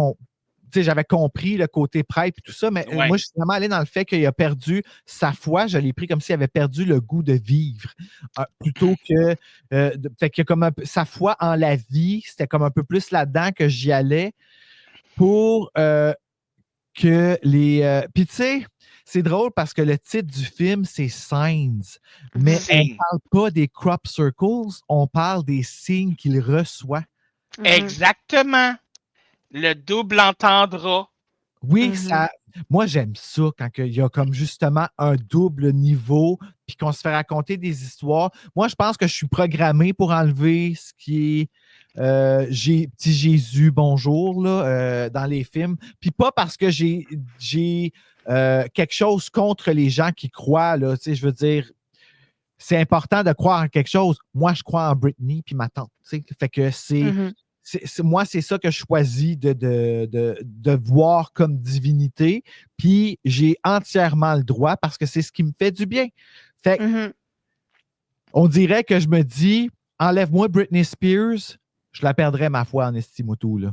j'avais compris le côté prêtre et tout ça, mais moi, je suis vraiment allé dans le fait qu'il a perdu sa foi. Je l'ai pris comme s'il avait perdu le goût de vivre. Plutôt que. Fait que comme sa foi en la vie, c'était comme un peu plus là-dedans que j'y allais pour que les. Puis, tu sais, c'est drôle parce que le titre du film, c'est Signs. Mais on ne parle pas des crop circles, on parle des signes qu'il reçoit. Exactement. Le double entendra. Oui, moi j'aime ça quand il y a comme justement un double niveau puis qu'on se fait raconter des histoires. Moi, je pense que je suis programmé pour enlever ce qui est petit Jésus, bonjour, là, dans les films. Puis pas parce que j'ai quelque chose contre les gens qui croient, là, je veux dire, c'est important de croire en quelque chose. Moi, je crois en Britney puis ma tante. Fait que moi, c'est ça que je choisis de voir comme divinité. Puis j'ai entièrement le droit parce que c'est ce qui me fait du bien. Fait on dirait que je me dis, enlève-moi Britney Spears, je la perdrais ma foi en estimoto, là.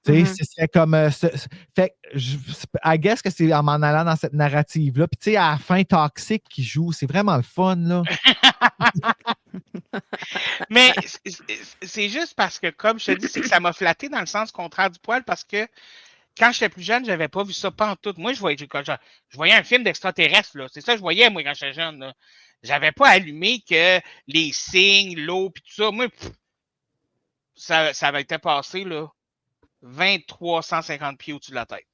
Tu sais, c'est comme. Fait I guess que c'est en m'en allant dans cette narrative-là. Puis, tu sais, à la fin, Toxic qui joue, c'est vraiment le fun, là. Mais c'est juste parce que, comme je te dis, c'est que ça m'a flatté dans le sens contraire du poil parce que quand j'étais plus jeune, j'avais pas vu ça pantoute. Moi, je voyais un film d'extraterrestre, là. C'est ça que je voyais, moi, quand j'étais jeune, là. J'avais pas allumé que les signes, l'eau, puis tout ça. Moi, ça avait été passé, là, 2350 pieds au-dessus de la tête.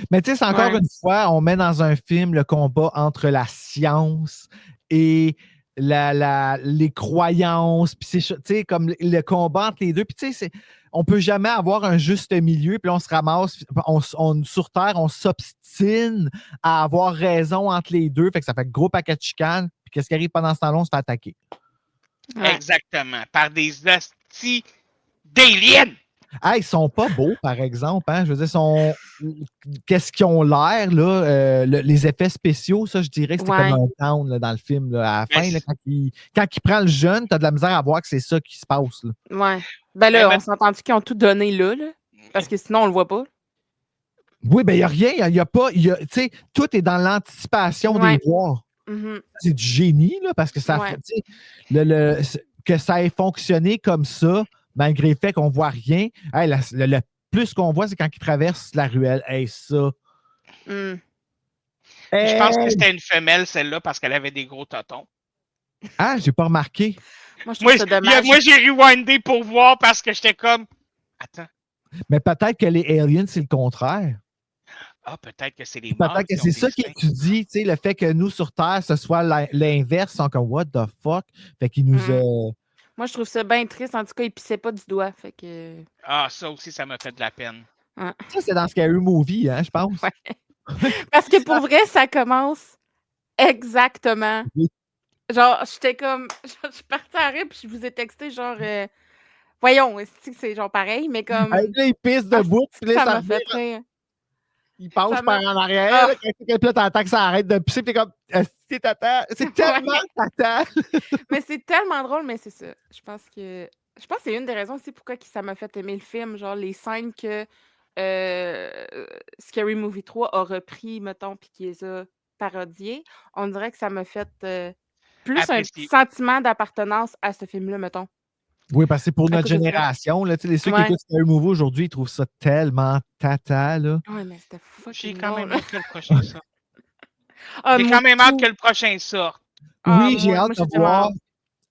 Mais tu sais, c'est encore Ouais. une fois, on met dans un film le combat entre la science et les croyances, puis c'est, tu sais, comme le combat entre les deux. Puis tu sais, on peut jamais avoir un juste milieu, puis on se ramasse, sur Terre, on s'obstine à avoir raison entre les deux, fait que ça fait gros paquet de chicanes, puis qu'est-ce qui arrive pendant ce temps-là, on se fait attaquer. Ouais. Exactement. Par des hosties d'aliens. Ah, ils sont pas beaux, par exemple. Hein? Je veux dire, qu'est-ce qu'ils ont l'air, là? Les effets spéciaux, ça, je dirais que c'était Ouais. comme un down là, dans le film. Là, à la Mais fin, là, quand il prend le jeune, t'as de la misère à voir que c'est ça qui se passe. Là. Ouais. Ben là, Mais on s'est entendu qu'ils ont tout donné là, parce que sinon, on le voit pas. Oui, ben il n'y a rien. Il y a pas. Tu sais, tout est dans l'anticipation Ouais. des voir. Mhm. C'est du génie, là, parce que ça Ouais. fait. Tu sais, que ça ait fonctionné comme ça, malgré le fait qu'on voit rien. Hey, le plus qu'on voit, c'est quand il traverse la ruelle. Hey, ça. Mm. je pense que Hey! c'était une femelle, celle-là, parce qu'elle avait des gros totons. Ah, j'ai pas remarqué. Moi, je trouve ça dommage. Moi, j'ai rewindé pour voir parce que j'étais comme. Attends. Mais peut-être que les aliens, c'est le contraire. Ah, peut-être que c'est les mâles. Peut-être que qui ont c'est des ça qui seins. étudie, tu sais, le fait que nous, sur Terre, ce soit l'inverse, ils sont comme « what the fuck ». Fait qu'ils nous... Moi, je trouve ça bien triste. En tout cas, il pissait pas du doigt. Fait que. Ah, ça aussi, ça m'a fait de la peine. Ça, c'est dans Scary Movie, hein, je pense. Ouais. Parce que pour vrai, ça commence exactement. Oui. Genre, j'étais comme. Je suis partie à rire, puis je vous ai texté, genre. Voyons, c'est genre pareil, mais comme. Hey, là, il pisse debout, puis là, Ça ça m'a revient, fait rire. il passe ça par m'a- en arrière, Ah. là, puis là, t'entends que ça arrête de pisser, puis t'es comme « c'est tata ». C'est tellement tata. Mais c'est tellement drôle, mais c'est ça. Je pense que c'est une des raisons aussi pourquoi ça m'a fait aimer le film. Genre, les scènes que Scary Movie 3 a repris, mettons, puis qui les a parodiées, on dirait que ça m'a fait plus un Apprécier. petit sentiment d'appartenance à ce film-là, mettons. Oui, parce que c'est pour À notre cause de ça. génération, là, tu sais, ceux qui Ouais. écoutent Scary Movie aujourd'hui, ils trouvent ça tellement tata, là. Ouais, mais c'était J'ai fucking quand même drôle. hâte que le prochain sorte. Ah, J'ai moi quand même hâte tout. que le prochain sorte. Ah, Oui, j'ai moi, hâte j'ai de tellement voir. hâte.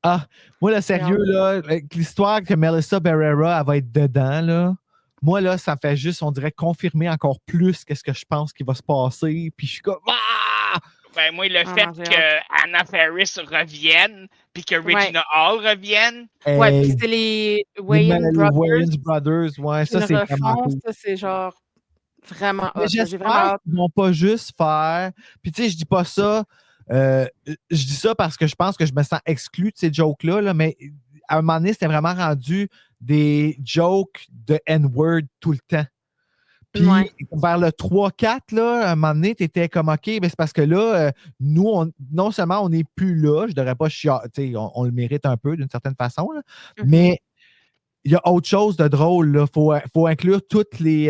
Ah, moi, le sérieux, là, avec l'histoire que Melissa Barrera, elle va être dedans, là. Moi, là, ça fait juste, on dirait, confirmer encore plus qu'est-ce que je pense qui va se passer. Puis je suis comme, ah! Ben, moi, le Ah, fait non, j'ai que Anna Faris revienne, puis que Regina Hall revienne. Ouais, Hey, puis c'est les les Wayans Brothers Wayans Brothers, ouais, qui ça, le c'est vraiment refont. cool. Ça, c'est genre vraiment Mais hot. Là. J'ai vraiment j'espère hâte. qu'ils vont pas juste faire. Puis tu sais, je dis pas ça. Je dis ça parce que je pense que je me sens exclu de ces jokes-là, là, mais à un moment donné, c'était vraiment rendu des jokes de N-word tout le temps. Puis Ouais. vers le 3-4, là, à un moment donné, tu étais comme OK, mais c'est parce que là, nous, non seulement on n'est plus là, je devrais pas chialer, on le mérite un peu d'une certaine façon, là, mais il y a autre chose de drôle. Il faut inclure toutes les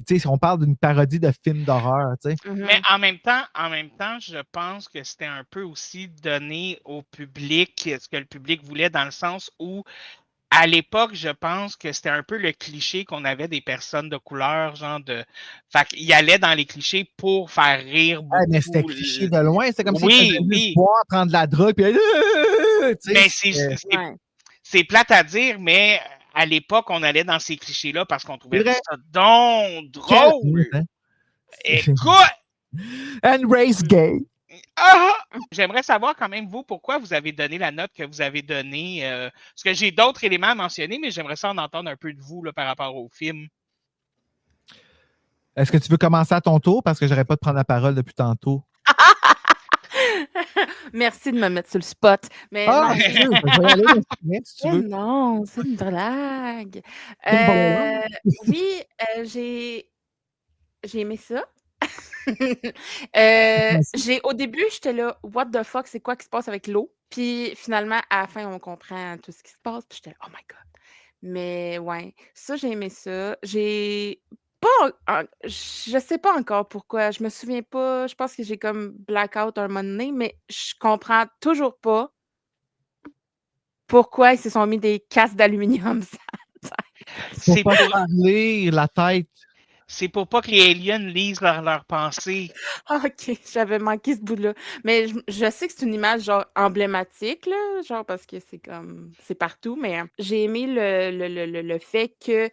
si on parle d'une parodie de film d'horreur. Mais en même temps, je pense que c'était un peu aussi donné au public ce que le public voulait, dans le sens où, à l'époque, je pense que c'était un peu le cliché qu'on avait des personnes de couleur, genre de. Fait qu'il allait dans les clichés pour faire rire beaucoup. Mais c'était cliché de loin. C'était comme s'il Oui, faisait juste oui. boire, prendre de la drogue, puis Mais Ouais. c'est plate à dire, mais à l'époque, on allait dans ces clichés-là parce qu'on trouvait C'est vrai. ça donc drôle. Hein? Écoute! And race gay. Ah! J'aimerais savoir quand même, vous, pourquoi vous avez donné la note que vous avez donnée. Parce que j'ai d'autres éléments à mentionner, mais j'aimerais ça en entendre un peu de vous là, par rapport au film. Est-ce que tu veux commencer à ton tour? Parce que j'aurais pas de prendre la parole depuis tantôt. Merci de me mettre sur le spot. Mais Ah, non, c'est sûr. Je vais y aller dans ce moment, si tu veux. non, c'est une blague. Une blague. Oui, j'ai aimé ça. Au début, j'étais là, what the fuck, c'est quoi qui se passe avec l'eau? Puis finalement, à la fin, on comprend tout ce qui se passe. Puis j'étais là, oh my God. Mais ouais, ça, j'ai aimé ça. Je sais pas encore pourquoi. Je me souviens pas. Je pense que j'ai comme blackout un moment donné, mais je comprends toujours pas pourquoi ils se sont mis des casques d'aluminium. Faut pas parler la tête. c'est pour pas que les aliens lisent leurs pensées. Ah, OK, j'avais manqué ce bout-là. Mais je sais que c'est une image, genre, emblématique, là, genre, parce que c'est partout, mais j'ai aimé le fait que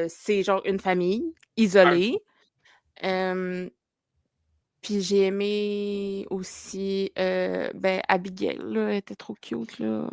c'est, genre, une famille isolée. Puis j'ai aimé aussi, Abigail, là, elle était trop cute, là.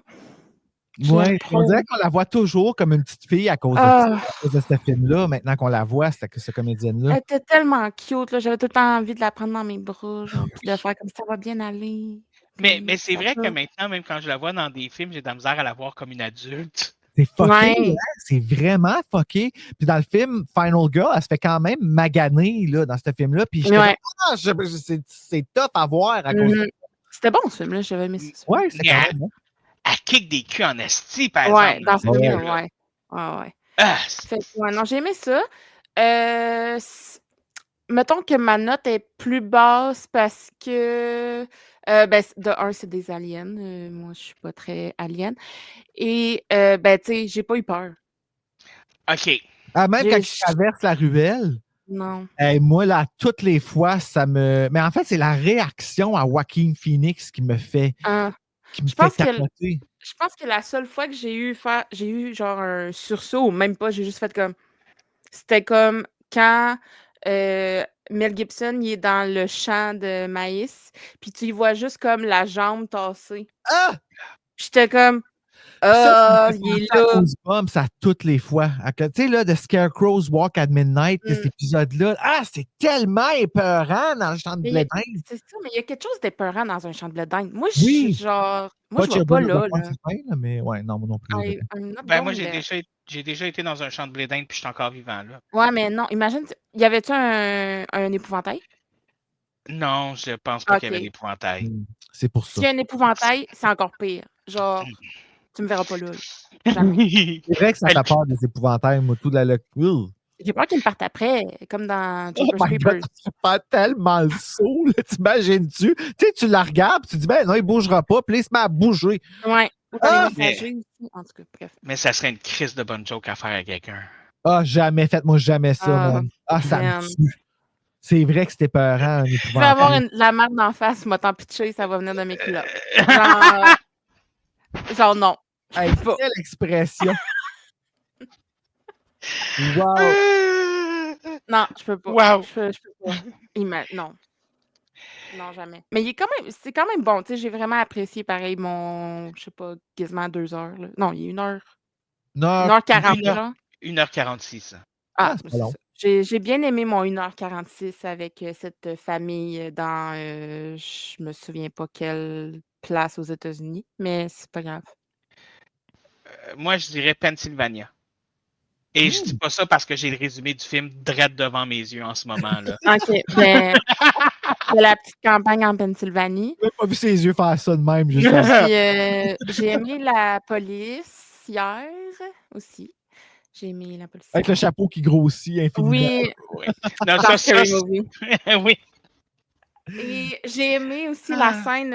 Je l'aime Ouais, on trop. dirait qu'on la voit toujours comme une petite fille à cause Ah! de ce film-là. Maintenant qu'on la voit, cette comédienne-là. Elle était tellement cute, là, j'avais tout le temps envie de la prendre dans mes bras, genre, puis de faire comme ça va bien aller, Mais puis c'est ça vrai que va. maintenant, même quand je la vois dans des films, j'ai de la misère à la voir comme une adulte. C'est fucké, Ouais. hein? C'est vraiment fucké. Puis dans le film Final Girl, elle se fait quand même maganer là, dans ce film-là. Puis j'étais Ouais. comme, c'est tough à voir à cause de... C'était bon, ce film-là, j'avais aimé ça. Ouais, c'est Mais quand même bon. elle kick des culs en esti, par Ouais, exemple. dans ce le film-là, milieu, là. ouais. Ouais. Ah, Fait que, ouais, non, j'ai aimé ça. Mettons que ma note est plus basse parce que, de un, c'est des aliens. Moi, je suis pas très alien. Et, tu sais, j'ai pas eu peur. OK. Ah, même quand J'ai- il traverse la ruelle, Non. moi, là, toutes les fois, ça me... Mais en fait, c'est la réaction à Joaquin Phoenix qui me fait Je pense que capoter. je pense que la seule fois que j'ai eu genre un sursaut, ou même pas, j'ai juste fait comme. C'était comme quand Mel Gibson il est dans le champ de maïs, puis tu y vois juste comme la jambe tassée. Ah! J'étais comme Puis ça me fait il est penser à là. Goosebumps à toutes les fois. Tu sais, là, The Scarecrow's Walk at Midnight, Mm. cet épisode-là, c'est tellement épeurant dans le champ de Mais blé d'Inde. c'est ça, mais il y a quelque chose d'épeurant dans un champ de blé d'Inde. Moi, Oui. moi, je vais pas là, là. Mais ouais, non, moi non plus. I'm not Ben, moi, going there. j'ai déjà été dans un champ de blé d'Inde puis je suis encore vivant, là. Ouais, mais non, imagine, y avait-tu un épouvantail? Non, je pense pas qu'il y avait OK. d'épouvantail. C'est pour ça. S'il y a un épouvantail, c'est encore pire. Genre, tu me verras pas là. Jamais. C'est vrai que ça fait peur des épouvantails, moi, tout la J'ai peur qu'ils me partent après, comme dans Oh Jeepers my God, Creepers. ça fait pas tellement le saut, là, t'imagines-tu? Tu sais, tu la regardes, puis tu dis, ben non, il bougera pas, puis là, il se met à bouger. Ouais. Ou t'as les mais- messagers aussi. En tout cas, bref. Mais ça serait une crise de bonne joke à faire à quelqu'un. Jamais, faites-moi jamais ça, Ah, man. Ça man. me tue. C'est vrai que c'était peurant, un Je vais épouvantail. avoir la marde d'en face, m'a tant pitché, ça va venir de mes culottes. Genre non. Hey, quelle expression! Wow! Non, je peux pas. Wow. Je peux pas. Non. Non, jamais. Mais c'est quand même bon. Tu sais, j'ai vraiment apprécié pareil mon, je sais pas, quasiment 2 heures. Là. Non, il est 1h40, genre. 1h46. c'est pas C'est long. ça. J'ai bien aimé mon 1h46 avec cette famille dans, je me souviens pas quelle place aux États-Unis, mais c'est pas grave. Moi, je dirais Pennsylvania. Et je dis pas ça parce que j'ai le résumé du film direct devant mes yeux en ce moment, là. OK, ben, de la petite campagne en Pennsylvanie. J'ai pas vu ses yeux faire ça de même, juste Puis, j'ai aimé la policière aussi. J'ai aimé la policière. avec le chapeau qui grossit infiniment. Oui, Oui. Non, dans ça, Scary Movie. oui. Et j'ai aimé aussi la scène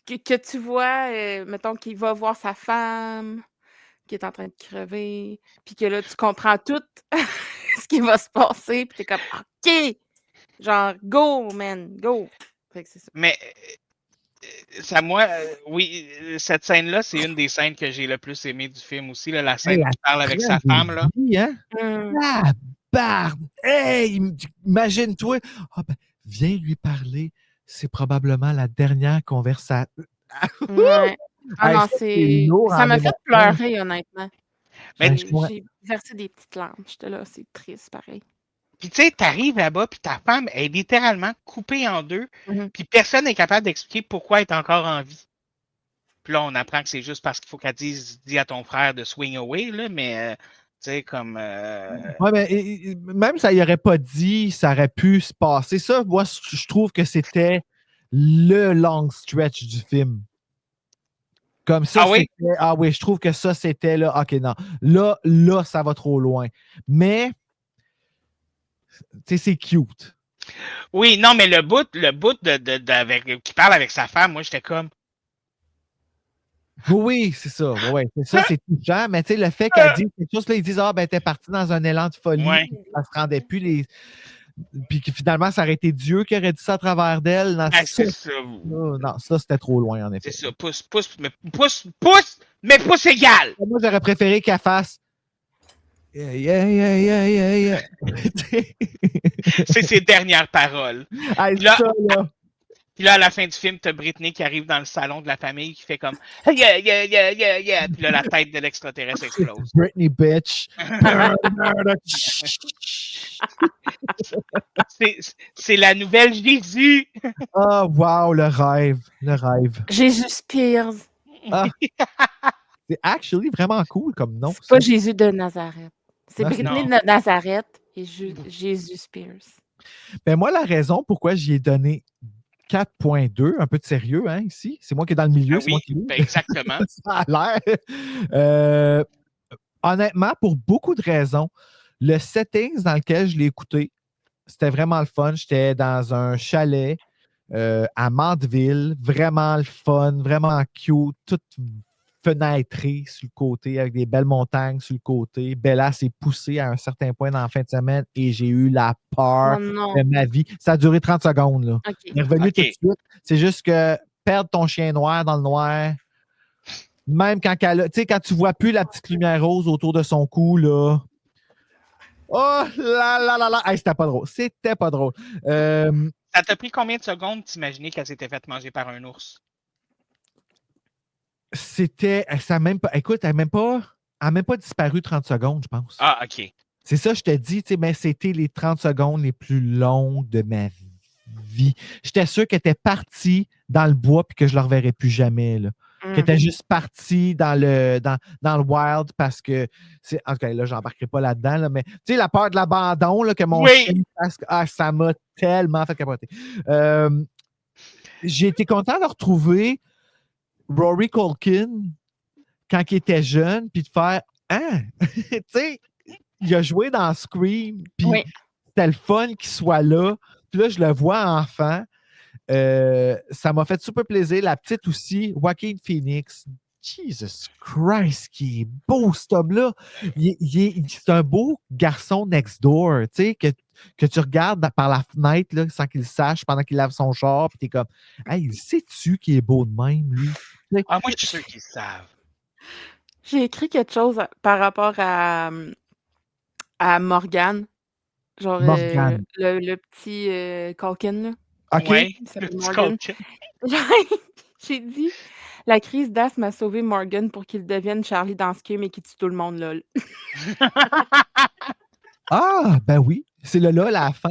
que tu vois, mettons qu'il va voir sa femme qui est en train de crever, puis que là, tu comprends tout ce qui va se passer, puis t'es comme « OK! » Genre « Go, man, go! » Fait que c'est ça. Mais oui, cette scène-là, c'est une des scènes que j'ai le plus aimé du film aussi, là, la scène où il parle avec sa femme, là. Hein? Mmh. Hey! Imagine-toi! Viens lui parler. C'est probablement la dernière conversation. Ouais. Ah Hey, non, ça, c'est lourd ça en m'a fait émotion. pleurer, honnêtement. Mais J'ai versé des petites larmes. J'étais là, c'est triste, pareil. Puis tu sais, t'arrives là-bas, puis ta femme est littéralement coupée en deux, Mhm. puis personne n'est capable d'expliquer pourquoi elle est encore en vie. Puis là, on apprend que c'est juste parce qu'il faut qu'elle dis à ton frère de swing away, là, mais tu sais, comme... Ouais, mais même ça y aurait pas dit, ça aurait pu se passer. Ça, moi, je trouve que c'était le long stretch du film. Comme ça, Ah oui? c'était. Ah oui, je trouve que ça, c'était là. OK, non. Là, ça va trop loin. Mais, tu sais, c'est cute. Oui, non, mais le bout qui parle avec sa femme, moi, j'étais comme... Oui, c'est ça. Ouais, c'est ça, c'est touchant. Mais tu sais, le fait qu'elle dise quelque chose, là, ils disent ah, ben, t'es parti dans un élan de folie, Ouais. ça se rendait plus les. Puis que finalement, ça aurait été Dieu qui aurait dit ça à travers d'elle. Non, Ah, ça, c'est ça. non, ça, c'était trop loin, en effet. C'est ça. Pouce égal. Moi, j'aurais préféré qu'elle fasse. Yeah, yeah, yeah, yeah, yeah, yeah. C'est ses dernières paroles. Hey, Puis là, ça, là. Puis là, à la fin du film, t'as Britney qui arrive dans le salon de la famille qui fait comme yeah, yeah, yeah, yeah, yeah. Puis là, la tête de l'extraterrestre explose. Britney, bitch. C'est la nouvelle Jésus. Oh, wow, le rêve. Le rêve. Jésus Spears. Ah. C'est actually vraiment cool comme nom. C'est pas Jésus de Nazareth. C'est Non, Britney non. de Nazareth et Jésus Spears. Ben moi, la raison pourquoi j'y ai donné 4.2, un peu de sérieux, hein, ici. C'est moi qui est dans le milieu, Ah c'est moi oui, qui l'ai. ben exactement. Ça a l'air. Honnêtement, pour beaucoup de raisons, le setting dans lequel je l'ai écouté, c'était vraiment le fun. J'étais dans un chalet à Mandeville, vraiment le fun, vraiment cute, tout fenêtré sur le côté, avec des belles montagnes sur le côté. Bella s'est poussée à un certain point dans la fin de semaine et j'ai eu la peur Oh non. de ma vie. Ça a duré 30 secondes. Là. OK. Il est revenu OK. tout de suite. C'est juste que perdre ton chien noir dans le noir, même quand, quand tu vois plus la petite lumière rose autour de son cou, là. Oh là là là là! Hey, c'était pas drôle. C'était pas drôle. Ça t'a pris combien de secondes d'imaginer qu'elle s'était faite manger par un ours? C'était. Ça a même pas. Écoute, elle n'a même pas disparu 30 secondes, je pense. Ah, OK. C'est ça, je te dis, mais c'était les 30 secondes les plus longues de ma vie. J'étais sûr qu'elle était partie dans le bois puis que je ne la reverrais plus jamais. Là. Qu'elle était juste partie dans le wild parce que. En tout cas, là, je n'embarquerai pas là-dedans, là, mais tu sais, la peur de l'abandon que mon chien fasse. Ah, ça m'a tellement fait capoter. J'ai été content de retrouver Rory Culkin quand il était jeune, puis de faire hein, tu sais, il a joué dans Scream, puis c'était le fun qu'il soit là. Puis là, je le vois enfant. Ça m'a fait super plaisir. La petite aussi, Joaquin Phoenix. Jesus Christ, qui est beau, cet homme-là. C'est un beau garçon next door, tu sais, que tu regardes par la fenêtre là, sans qu'il le sache pendant qu'il lave son char, puis t'es comme, hey, sais-tu qu'il est beau de même, lui? Ah, moi, je suis sûr qu'ils savent. J'ai écrit quelque chose par rapport à Morgan. Genre Morgan. le petit Culkin, là. OK. Ouais, Il s'appelle le petit Morgan. Culkin. J'ai dit la crise d'asthme a sauvé Morgan pour qu'il devienne Charlie dans Scream et qu'il tue tout le monde, lol. Ah, ben oui, c'est le lol à la fin.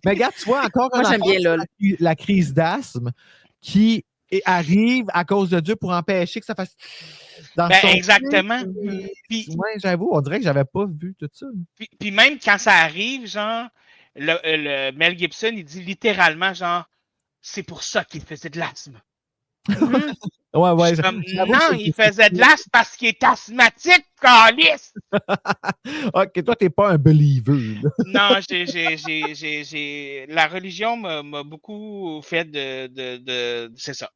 Mais regarde, tu vois encore Moi, j'aime bien lol. la crise d'asthme qui arrive à cause de Dieu pour empêcher que ça fasse. Dans Ben, son exactement. Puis, ouais, j'avoue, on dirait que j'avais pas vu tout ça. Puis même quand ça arrive, genre, le Mel Gibson, il dit littéralement, genre, c'est pour ça qu'il faisait de l'asthme. Ouais. Non, il faisait de l'asthme parce qu'il est asthmatique, calice! OK, toi, t'es pas un believer. Là. Non, la religion m'a beaucoup fait c'est ça.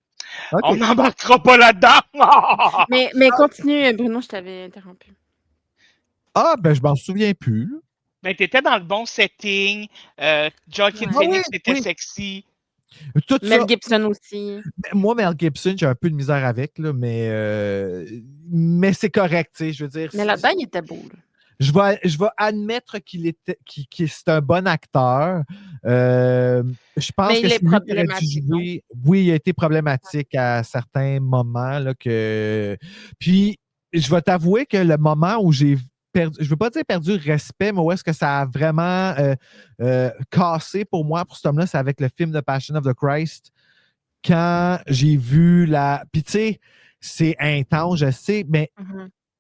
Okay. On n'embarquera pas là-dedans! mais continue, Bruno, je t'avais interrompu. Ah, ben, je m'en souviens plus. Là. Ben, t'étais dans le bon setting. Joaquin Phoenix était sexy. Tout Mel ça, Gibson aussi. moi, Mel Gibson, j'ai un peu de misère avec, là, mais c'est correct, tu sais, je veux dire. Mais là-dedans, il était beau. Là. Je vais admettre qu'il c'est un bon acteur. Je pense mais que il est c'est lui qui aurait dû problématique. jouer. Oui, il a été problématique à certains moments. Là, Puis, je vais t'avouer que le moment où j'ai perdu, je ne veux pas dire perdu respect, mais où est-ce que ça a vraiment cassé pour moi, pour cet homme-là, c'est avec le film The Passion of the Christ. Quand j'ai vu la. Puis, tu sais, c'est intense, je sais, mais,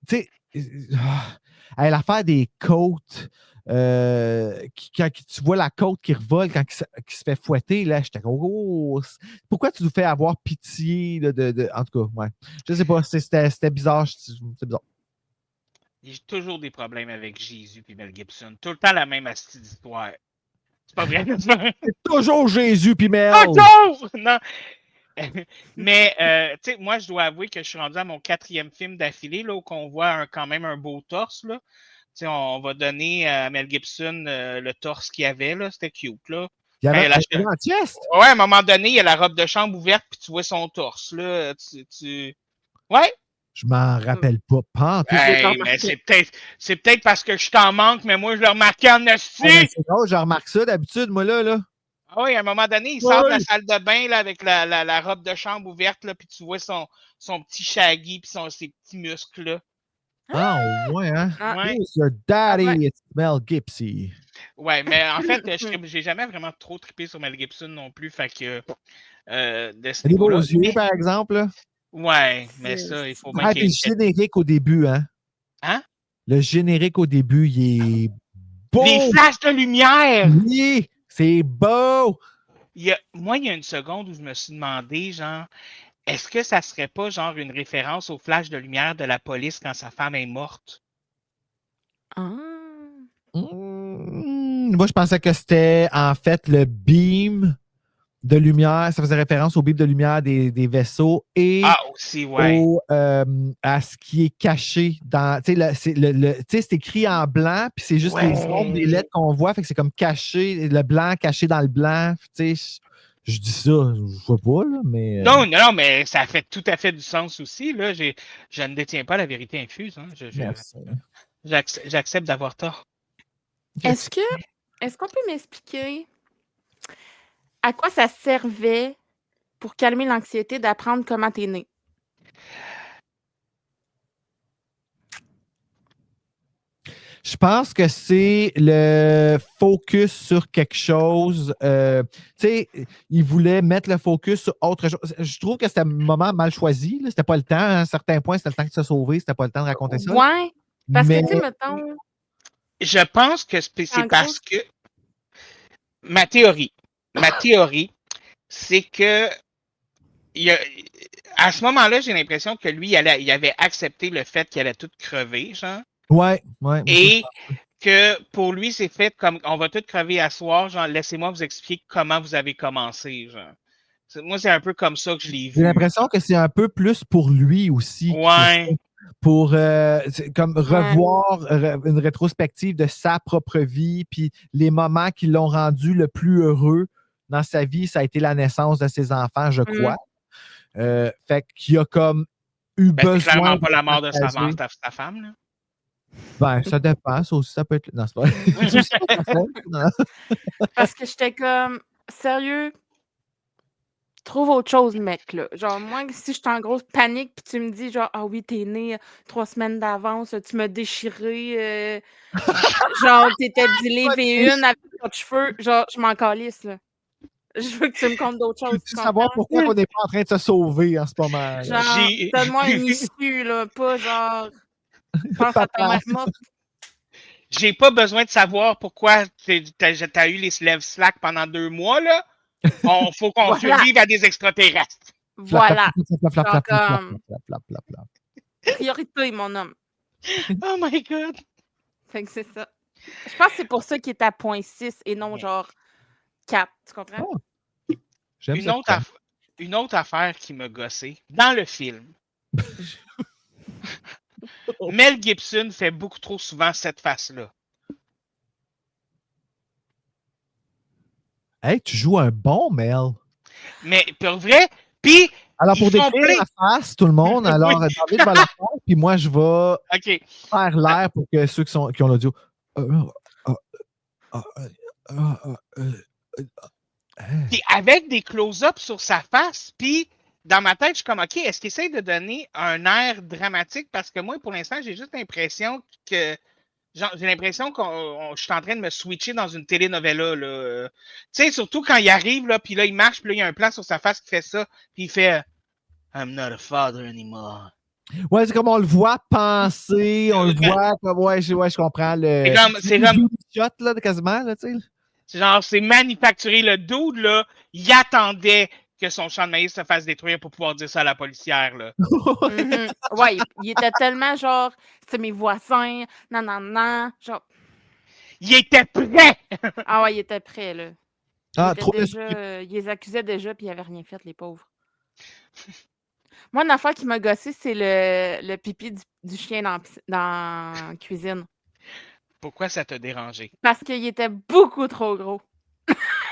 tu sais. L'affaire des côtes, quand tu vois la côte qui revole, quand qui se fait fouetter, là, j'étais comme, oh, pourquoi tu nous fais avoir pitié en tout cas, ouais. Je sais pas, c'était bizarre, c'est bizarre. J'ai toujours des problèmes avec Jésus et Mel Gibson. Tout le temps la même astuce d'histoire. C'est pas vrai, n'est-ce pas? C'est toujours Jésus puis Mel. Toujours! Non. Mais, tu sais, moi, je dois avouer que je suis rendu à mon 4e film d'affilée, là, où on voit quand même un beau torse, là. Tu sais, on va donner à Mel Gibson le torse qu'il avait, là. C'était cute, là. Il y Quand avait il a un grand chest. Ouais, à un moment donné, il y a la robe de chambre ouverte, puis tu vois son torse, là. Ouais. Je m'en rappelle pas. Pas en tout. l'ai pas Hey, mais remarqué. c'est peut-être parce que je t'en manque, mais moi, je l'ai remarqué en esti. C'est drôle, je remarque ça d'habitude, moi, là. Ah oui, à un moment donné, il sort de la Ouais. salle de bain là, avec la robe de chambre ouverte, là, puis tu vois son petit shaggy puis ses petits muscles. Là. Ah, ouais, hein? Ah, Ouais. Who's your daddy? Ah ouais. It's Mel Gibson. Ouais, mais en fait, j'ai jamais vraiment trop trippé sur Mel Gibson non plus, fait que de ce Il a des beaux niveau-là. yeux, par exemple. Là. Ouais, mais ça, il faut bien Ah, qu'il puis y le ait... générique au début, hein? Hein? Le générique au début, il est beau! Les flashs de lumière! Oui! C'est beau! Moi, il y a une seconde où je me suis demandé, genre, est-ce que ça serait pas, genre, une référence au flash de lumière de la police quand sa femme est morte? Ah. Moi, je pensais que c'était, en fait, le beam de lumière. Ça faisait référence au beam de lumière des vaisseaux et Ah, aussi, ouais. à ce qui est caché dans. Tu sais, c'est écrit en blanc, puis c'est juste les ombres des lettres qu'on voit, fait que c'est comme caché, le blanc caché dans le blanc. Tu sais, je dis ça, je sais pas, là, mais. Non, mais ça fait tout à fait du sens aussi. Là. Je ne détiens pas la vérité infuse. Hein. Merci. J'accepte d'avoir tort. Est-ce qu'on peut m'expliquer à quoi ça servait pour calmer l'anxiété d'apprendre comment t'es né? Je pense que c'est le focus sur quelque chose. Tu sais, il voulait mettre le focus sur autre chose. Je trouve que c'était un moment mal choisi. Là. C'était pas le temps. À un certain point, c'était le temps de se sauver. C'était pas le temps de raconter ça. Ouais, parce Mais que, tu sais, mettons, Je pense que c'est en gros, parce que ma théorie, c'est que à ce moment-là, j'ai l'impression que lui, il avait accepté le fait qu'il allait tout crever, genre. ouais. Et que pour lui, c'est fait comme on va tout crever à soir, genre laissez-moi vous expliquer comment vous avez commencé, genre. Moi, c'est un peu comme ça que je l'ai vu. J'ai l'impression que c'est un peu plus pour lui aussi. Ouais. Pour comme revoir une rétrospective de sa propre vie, puis les moments qui l'ont rendu le plus heureux dans sa vie, ça a été la naissance de ses enfants, je crois. Fait qu'il a comme eu besoin. C'est clairement pas de la mort de sa partager. sa femme, là. Ben, ça dépend. Ça aussi, ça peut être. Non, c'est pas. parce que j'étais comme, sérieux, trouve autre chose, mec, là. Genre, moi, si je suis en grosse panique, puis tu me dis, genre, ah oui, t'es né 3 semaines d'avance, tu m'as déchiré, genre, t'étais du livre et une avec pas de cheveux, genre, je m'en calisse, là. Je veux que tu me comptes d'autres choses. Tu veux savoir pourquoi on n'est pas en train de se sauver en ce moment. Là. Genre, donne-moi une issue, là, pas genre, pense à ta mère morte. J'ai pas besoin de savoir pourquoi t'as eu les lèvres slack pendant 2 mois, là. Faut qu'on survive à des extraterrestres. Voilà. Priorité, mon homme. Oh my God. Fait que c'est ça. Je pense que c'est pour ça qu'il est à 0.6 et non genre 4. Tu comprends? Oh. Une autre affaire qui m'a gossé dans le film. Mel Gibson fait beaucoup trop souvent cette face-là. Hey, tu joues un bon Mel. Mais pour vrai, puis. Alors, pour décrire la face, tout le monde, alors David va la faire, puis moi, je vais faire l'air pour que ceux qui ont l'audio. Puis avec des close-ups sur sa face, puis dans ma tête, je suis comme, OK, est-ce qu'il essaie de donner un air dramatique? Parce que moi, pour l'instant, j'ai juste l'impression que. Genre, j'ai l'impression que je suis en train de me switcher dans une telenovela. Tu sais, surtout quand il arrive, là, puis là, il marche, puis là, il y a un plan sur sa face qui fait ça, puis il fait I'm not a father anymore. Ouais, c'est comme on le voit penser, on le voit comme, ouais, je comprends. C'est comme shot, là, quasiment, là, tu sais. Genre, c'est manufacturé. Le dude, là, il attendait que son champ de maïs se fasse détruire pour pouvoir dire ça à la policière, là. Ouais, il était tellement genre, c'est mes voisins, non, genre. Il était prêt! Ah ouais, il était prêt, là. Ah, trop Il les accusait déjà, puis il avait rien fait, les pauvres. Moi, une affaire qui m'a gossé, c'est le pipi du chien dans la cuisine. Pourquoi ça t'a dérangé? Parce qu'il était beaucoup trop gros.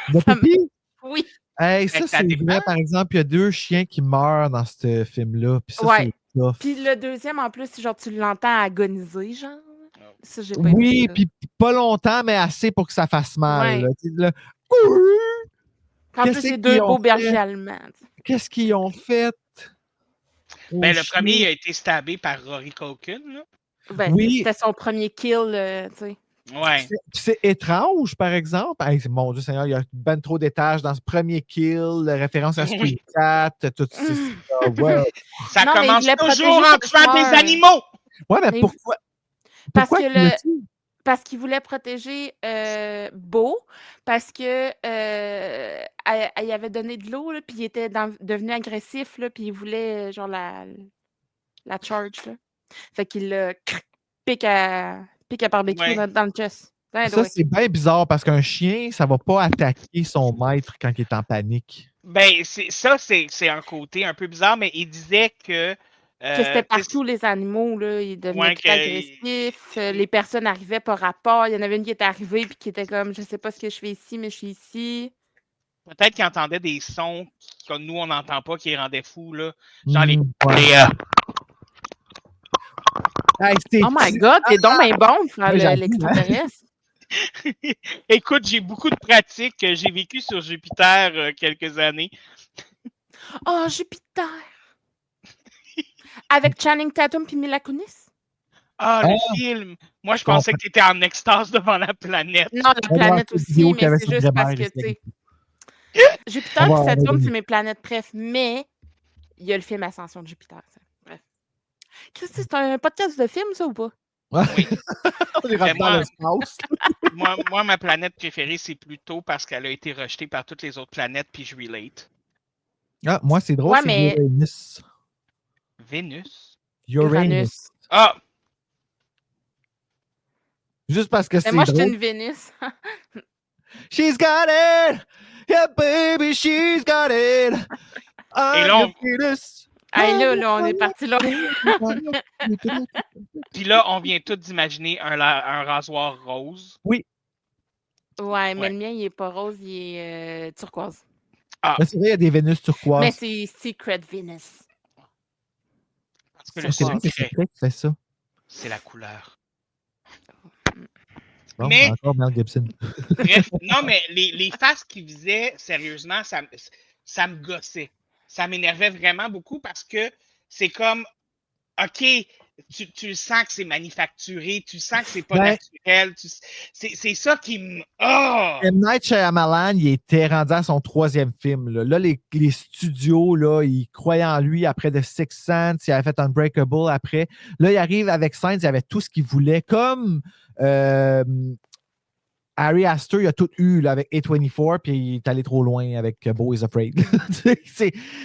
Le Ça me- pipi? Oui. Hey, Ben, ça, ça c'est dépend. vrai. Par exemple, il y a 2 chiens qui meurent dans ce film-là. Puis ça, Ouais. c'est tough. Puis le deuxième, en plus, genre, tu l'entends agoniser, genre. Ça, j'ai pas Oui, aimé ça. puis pas longtemps, mais assez pour que ça fasse mal. Ouais. Là. Tu sais, là, En plus, Qu'est-ce c'est qu'ils 2 ont beaux fait? bergers allemands. Qu'est-ce qu'ils ont fait? Ben, Aux le premier chiens? a été stabé par Rory Culkin, là. Ben, Oui. c'était son premier kill, tu sais. Ouais. C'est étrange, par exemple. Hey, mon Dieu Seigneur, il y a ben trop d'étages dans ce premier kill, la référence à Street Oui. Cat, tout ça. Ouais, Ça Non, mais il commence voulait toujours protéger en sa tuant des sœur. animaux! ouais mais Mais pourquoi? Parce Pourquoi que qu'il l'a tué? Parce qu'il voulait protéger Beau, parce que elle avait donné de l'eau, là, puis il était devenu agressif, là, puis il voulait genre la charge. Là. Fait qu'il l'a pique à barbecue Ouais. dans le chest. Ça, c'est bien bizarre parce qu'un chien, ça va pas attaquer son maître quand il est en panique. Ben, c'est un côté un peu bizarre, mais il disait que. Que c'était tu sais, partout les animaux, là, ils devenaient ouais, tout que. agressifs, les personnes arrivaient par rapport. Il y en avait une qui était arrivée puis qui était comme je sais pas ce que je fais ici, mais je suis ici. Peut-être qu'il entendait des sons que nous, on n'entend pas, qui les rendaient fous, là. Genre Ouais. Hey, Oh my god, t'es donc bien bon pour faire Ouais, j'avoue, hein. l'extraterrestre. Écoute, j'ai beaucoup de pratiques. J'ai vécu sur Jupiter quelques années. Oh, Jupiter! Avec Channing Tatum puis Mila Kunis? Ah, le film! Moi, je pensais que tu étais en extase devant la planète. Non, la planète aussi, mais c'est juste parce que, tu sais. Jupiter et Saturne, c'est mes planètes, bref, mais il y a le film Ascension de Jupiter. Ça. Bref. Christy, c'est un podcast de film, ça, ou pas? Oui. On est rentré dans l'espace. moi, ma planète préférée, c'est Pluto parce qu'elle a été rejetée par toutes les autres planètes, puis je relate. Ah, moi, c'est drôle, Ouais, c'est mais... Uranus. Vénus? Uranus. Ah! Juste parce que c'est moi, drôle. je suis une Vénus. She's got it! Yeah, baby, she's got it! Et là, Hey, là, on est parti là. Puis là, on vient tous d'imaginer un rasoir rose. Oui. Ouais, mais le mien, il est pas rose, il est turquoise. Ah. Mais c'est vrai, il y a des Vénus turquoises. Mais c'est Secret Venus. Parce que c'est vrai que c'est vrai qui fait ça. C'est la couleur. Bon, mais, encore Mel Gibson. Bref, non, mais les faces qu'il faisait, sérieusement, ça me gossait. Ça m'énervait vraiment beaucoup parce que c'est comme, OK, tu sens que c'est manufacturé, tu sens que c'est pas naturel. C'est ça qui me... Oh! M. Night Shyamalan, il était rendu à son 3e film. Là les studios, là, ils croyaient en lui après The Sixth Sense, il avait fait Unbreakable après. Là, il arrive avec Sense, il avait tout ce qu'il voulait. Comme Harry Astor, il a tout eu là, avec A24, puis il est allé trop loin avec Beau is Afraid.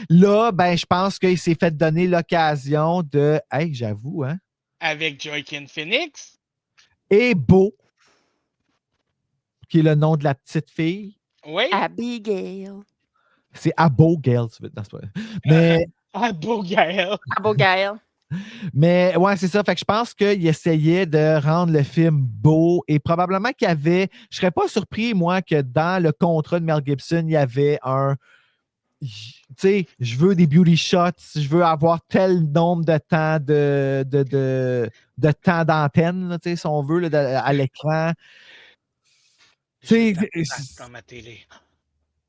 Là, ben, je pense qu'il s'est fait donner l'occasion de... Hey, j'avoue, hein? Avec Joaquin Phoenix. Et Beau, qui est le nom de la petite fille. Oui. Abigail. C'est Abogail, tu veux dire. Mais... Abogail. Abogail. Mais ouais, c'est ça. Fait que je pense qu'il essayait de rendre le film beau et probablement qu'il y avait. Je serais pas surpris, moi, que dans le contrat de Mel Gibson, il y avait un. Tu sais, je veux des beauty shots, je veux avoir tel nombre de temps de temps d'antenne, tu sais, si on veut, là, à l'écran. Tu sais, dans ma télé.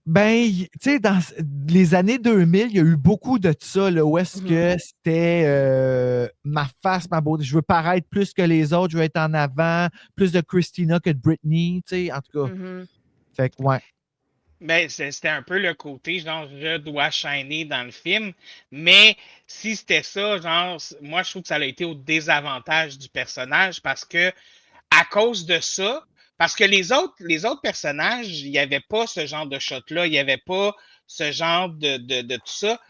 Ben, tu sais, dans les années 2000, il y a eu beaucoup de ça, là, où est-ce que c'était ma face, ma beauté. Je veux paraître plus que les autres, je veux être en avant, plus de Christina que de Britney, tu sais, en tout cas. Fait que, ouais. Ben, c'était un peu le côté, genre, je dois shiner dans le film. Mais si c'était ça, genre, moi, je trouve que ça a été au désavantage du personnage parce que, à cause de ça, parce que les autres personnages, il n'y avait pas ce genre de shot-là, il n'y avait pas ce genre de tout ça.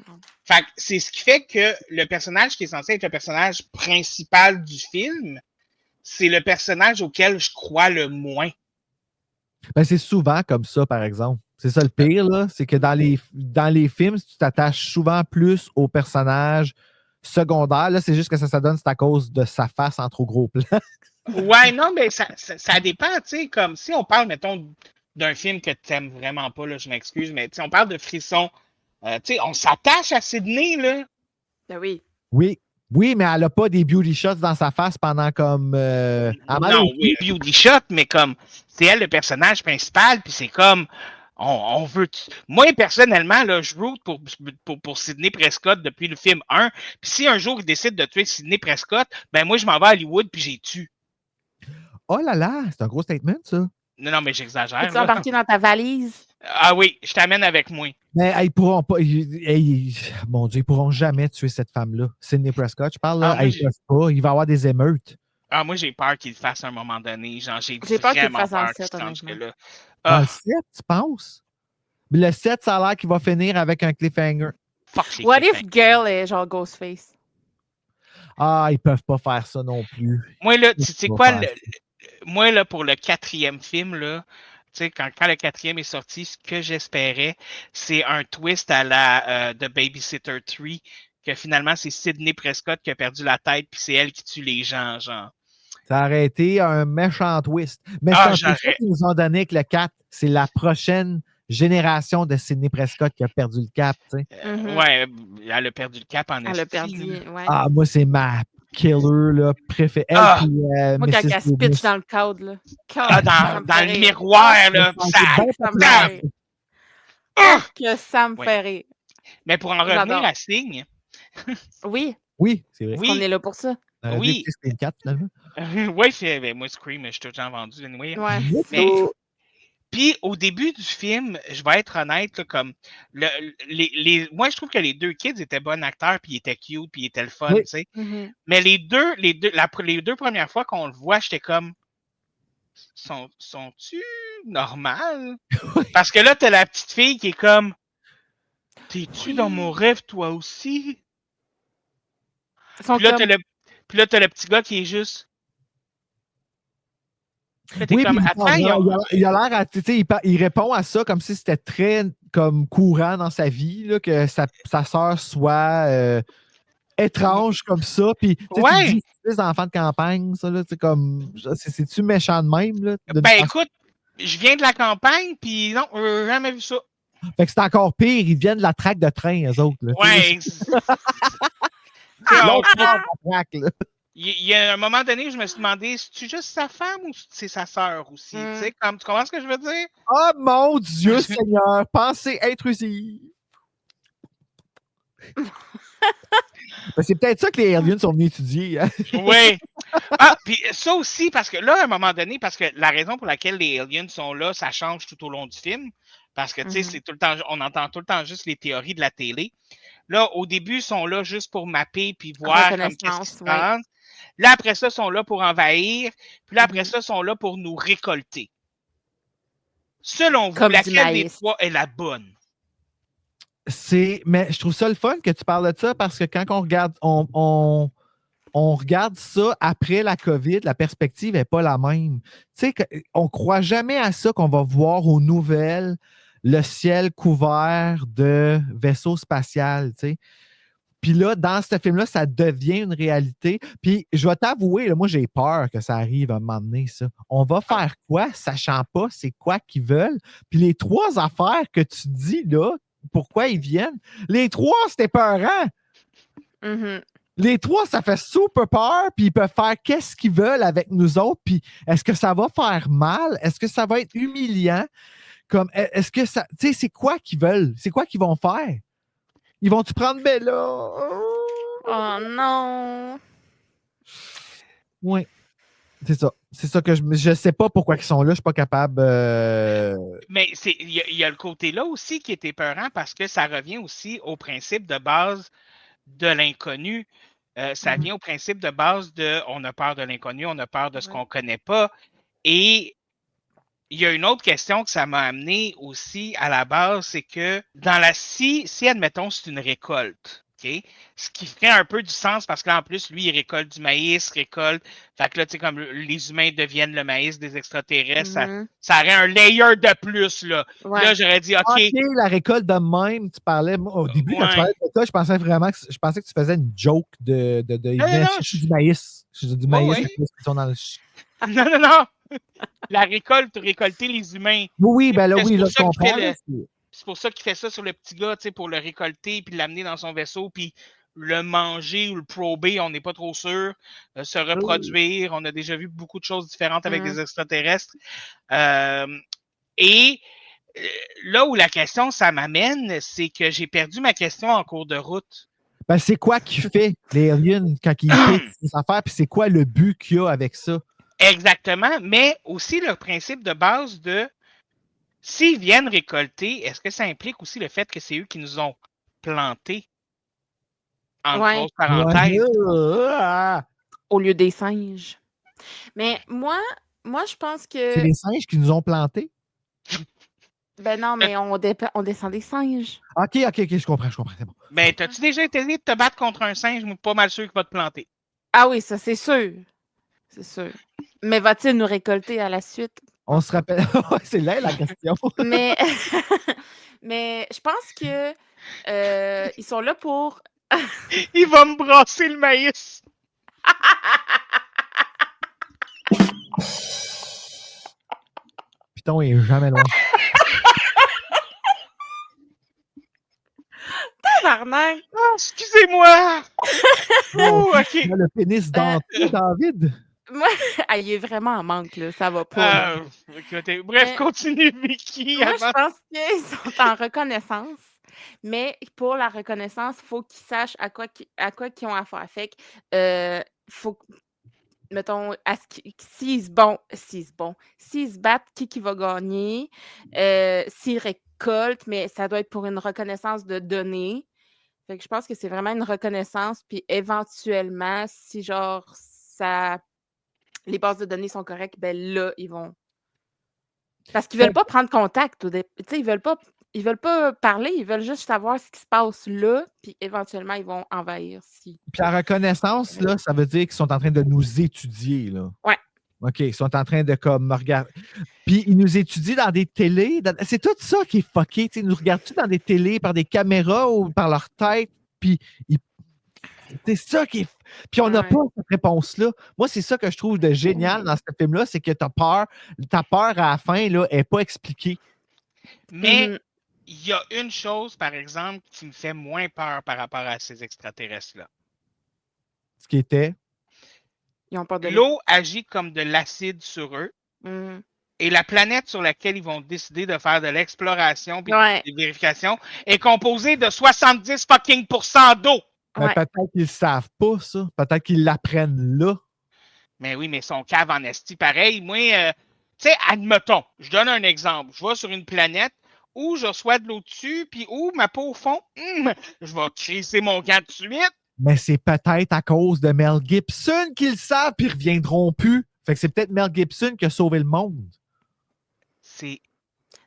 Fait que c'est ce qui fait que le personnage qui est censé être le personnage principal du film, c'est le personnage auquel je crois le moins. Ben, c'est souvent comme ça, par exemple. C'est ça le pire, là. C'est que dans les films, tu t'attaches souvent plus aux personnages secondaires. Là, c'est juste que ça donne, c'est à cause de sa face en trop gros plan. Ouais, non, mais ça dépend, tu sais, comme si on parle, mettons, d'un film que tu n'aimes vraiment pas, là, je m'excuse, mais tu sais, on parle de Frisson. Tu sais, on s'attache à Sydney, là. Ben oui. Oui, mais elle n'a pas des beauty shots dans sa face pendant comme. Non, oui, beauty shot, mais comme, c'est elle le personnage principal, puis c'est comme, on veut. Moi, personnellement, là, je route pour Sidney Prescott depuis le film 1, puis si un jour il décide de tuer Sidney Prescott, ben moi, je m'en vais à Hollywood, puis j'ai tue. Oh là là, c'est un gros statement, ça. Non, mais j'exagère. Peux-tu embarquer dans ta valise? Ah oui, je t'amène avec moi. Mais ils pourront pas. Mon Dieu, ils pourront jamais tuer cette femme-là. Sidney Prescott, je parle là. Ils peuvent pas. Il va y avoir des émeutes. Ah, moi, j'ai peur qu'il le fasse à un moment donné. Genre, j'ai peur qu'il le vraiment fasse en peur 7, qu'il se rende honnêtement. là. Dans le 7, tu penses? Mais le 7, ça a l'air qu'il va finir avec un cliffhanger. Fuck les What if cliffhangers. Girl est genre Ghostface? Ah, ils peuvent pas faire ça non plus. Moi, là, tu sais Ils quoi, peuvent pas faire moi, là, pour le 4e film, là, tu sais, quand le 4e est sorti, ce que j'espérais, c'est un twist à la de Babysitter 3, que finalement, c'est Sidney Prescott qui a perdu la tête, puis c'est elle qui tue les gens, genre. Ça aurait été un méchant twist. Mais c'est un peu ça qu'ils nous ont donné avec le 4. C'est la prochaine génération de Sidney Prescott qui a perdu le cap, tu sais. Ouais, elle a perdu le cap en Elle a perdu, ouais. Ah, moi, c'est ma killer, là, préférée. Elle, puis moi, quand elle se pitch dans le cadre, là. Dans le miroir, là. Que ça me fait rire. Mais pour en revenir à Signe. Oui. Oui, c'est vrai. Oui. On est là pour ça. Oui. C'est 4, finalement. Oui, moi, Scream, je suis tout le temps vendu. Anyway. Ouais. Puis, au début du film, je vais être honnête, là, comme, moi, je trouve que les 2 kids étaient bons acteurs, puis ils étaient cute, puis ils étaient le fun, tu sais. Mais les deux premières fois qu'on le voit, j'étais comme, sont-tu normal? Parce que là, t'as la petite fille qui est comme, t'es-tu dans mon rêve, toi aussi? Puis là, t'as le petit gars qui est juste... Oui, comme, il a l'air, tu sais, il répond à ça comme si c'était très comme courant dans sa vie, là, que sa sœur soit étrange comme ça. Puis, tu dis, c'est des enfants de campagne, ça, là, comme, c'est-tu méchant de même, là? Écoute, je viens de la campagne, puis non, j'ai jamais vu ça. Fait que c'est encore pire, ils viennent de la traque de train, eux autres, là. Ouais. Il y a un moment donné, je me suis demandé, c'est-tu juste sa femme ou c'est sa sœur aussi? Tu sais, tu comprends ce que je veux dire? Oh mon Dieu Seigneur, pensée intrusive! C'est peut-être ça que les aliens sont venus étudier. Hein? Oui. Ah, puis ça aussi, parce que là, à un moment donné, parce que la raison pour laquelle les aliens sont là, ça change tout au long du film. Parce que, tu sais, c'est tout le temps, on entend tout le temps juste les théories de la télé. Là, au début, ils sont là juste pour mapper puis voir qu'est-ce qui se passe. Là, après ça, ils sont là pour envahir. Puis là, après ça, ils sont là pour nous récolter. Selon vous, laquelle des trois est la bonne? Mais je trouve ça le fun que tu parles de ça parce que quand on regarde, on regarde ça après la COVID, la perspective n'est pas la même. Tu sais, on ne croit jamais à ça qu'on va voir aux nouvelles le ciel couvert de vaisseaux spatials, tu sais. Puis là, dans ce film-là, ça devient une réalité. Puis je vais t'avouer, là, moi, j'ai peur que ça arrive à un moment donné, ça. On va faire quoi, sachant pas c'est quoi qu'ils veulent? Puis les 3 affaires que tu dis, là, pourquoi ils viennent, les 3, c'était peurant. Les 3, ça fait super peur, puis ils peuvent faire qu'est-ce qu'ils veulent avec nous autres, puis est-ce que ça va faire mal? Est-ce que ça va être humiliant? Comme, est-ce que ça... Tu sais, c'est quoi qu'ils veulent? C'est quoi qu'ils vont faire? Ils vont-tu prendre Bella? Oh non! Oui. C'est ça. C'est ça que je sais pas pourquoi ils sont là. Je suis pas capable... Mais il y a le côté là aussi qui est épeurant parce que ça revient aussi au principe de base de l'inconnu. Ça vient au principe de base de on a peur de l'inconnu, on a peur de ce qu'on connaît pas. Et il y a une autre question que ça m'a amené aussi à la base, c'est que dans si admettons, c'est une récolte, OK? Ce qui ferait un peu du sens parce qu'en plus, lui, il récolte du maïs, récolte. Fait que là, tu sais, comme les humains deviennent le maïs des extraterrestres, ça aurait un layer de plus, là. Ouais. Là, j'aurais dit, OK. La récolte de même, tu parlais. Au début, quand tu parlais de ça, je pensais vraiment que tu faisais une joke de du maïs. Du maïs, oui. qui sont dans le. Non. La récolte, récolter les humains. Oui, ben là, oui, je comprends. C'est pour ça qu'il fait ça sur le petit gars, tu sais, pour le récolter, puis l'amener dans son vaisseau, puis le manger ou le prober, on n'est pas trop sûr. Se reproduire, on a déjà vu beaucoup de choses différentes avec des extraterrestres. Et là où la question, ça m'amène, c'est que j'ai perdu ma question en cours de route. Ben, c'est quoi qui fait les aliens quand ils piquent ces affaires, puis c'est quoi le but qu'il y a avec ça? Exactement, mais aussi le principe de base de s'ils viennent récolter, est-ce que ça implique aussi le fait que c'est eux qui nous ont plantés? En grosse parenthèse. Au lieu des singes. Mais moi, je pense que... C'est les singes qui nous ont plantés? Ben non, mais on descend des singes. OK, je comprends, c'est bon. Ben, t'as-tu déjà essayé de te battre contre un singe? Je suis pas mal sûr qu'il va te planter. Ah oui, ça, c'est sûr. C'est sûr. Mais va-t-il nous récolter à la suite? On se rappelle. C'est là la question. Mais je pense que ils sont là pour. Il va me brasser le maïs. Python est jamais loin. Tabarnak! Oh, excusez-moi! Oh, OK. Le pénis denté, David. Moi, il est vraiment en manque, là. Ça va pas. Bref, continue, Vicky. Moi, je pense qu'ils sont en reconnaissance. Mais pour la reconnaissance, il faut qu'ils sachent à quoi qu'ils ont affaire. Fait que, faut, mettons, s'ils se battent, qui va gagner, s'ils récoltent, mais ça doit être pour une reconnaissance de données. Fait que je pense que c'est vraiment une reconnaissance, puis éventuellement, si genre les bases de données sont correctes, ben là, ils vont. Parce qu'ils veulent pas prendre contact. Tu sais, ils veulent pas parler, ils veulent juste savoir ce qui se passe là, puis éventuellement, ils vont envahir. Puis la reconnaissance, là, ça veut dire qu'ils sont en train de nous étudier, là. Ouais. OK, ils sont en train de comme regarder. Puis ils nous étudient dans des télés. C'est tout ça qui est fucké. Ils nous regardent-tu dans des télés par des caméras ou par leur tête? Puis c'est ça qui est. Puis on n'a pas cette réponse-là. Moi, c'est ça que je trouve de génial dans ce film-là, c'est que ta peur à la fin là, n'est pas expliquée. Mais il y a une chose, par exemple, qui me fait moins peur par rapport à ces extraterrestres-là. Ce qui était? L'eau agit comme de l'acide sur eux. Et la planète sur laquelle ils vont décider de faire de l'exploration et des vérifications est composée de 70% d'eau. Peut-être qu'ils ne savent pas ça. Peut-être qu'ils l'apprennent là. Mais oui, mais son cave en esti pareil. Moi, tu sais, admettons, je donne un exemple. Je vais sur une planète où je reçois de l'eau dessus, puis où ma peau au fond, je vais crisser mon camp de suite. Mais c'est peut-être à cause de Mel Gibson qu'ils le savent, puis ils ne reviendront plus. Fait que c'est peut-être Mel Gibson qui a sauvé le monde.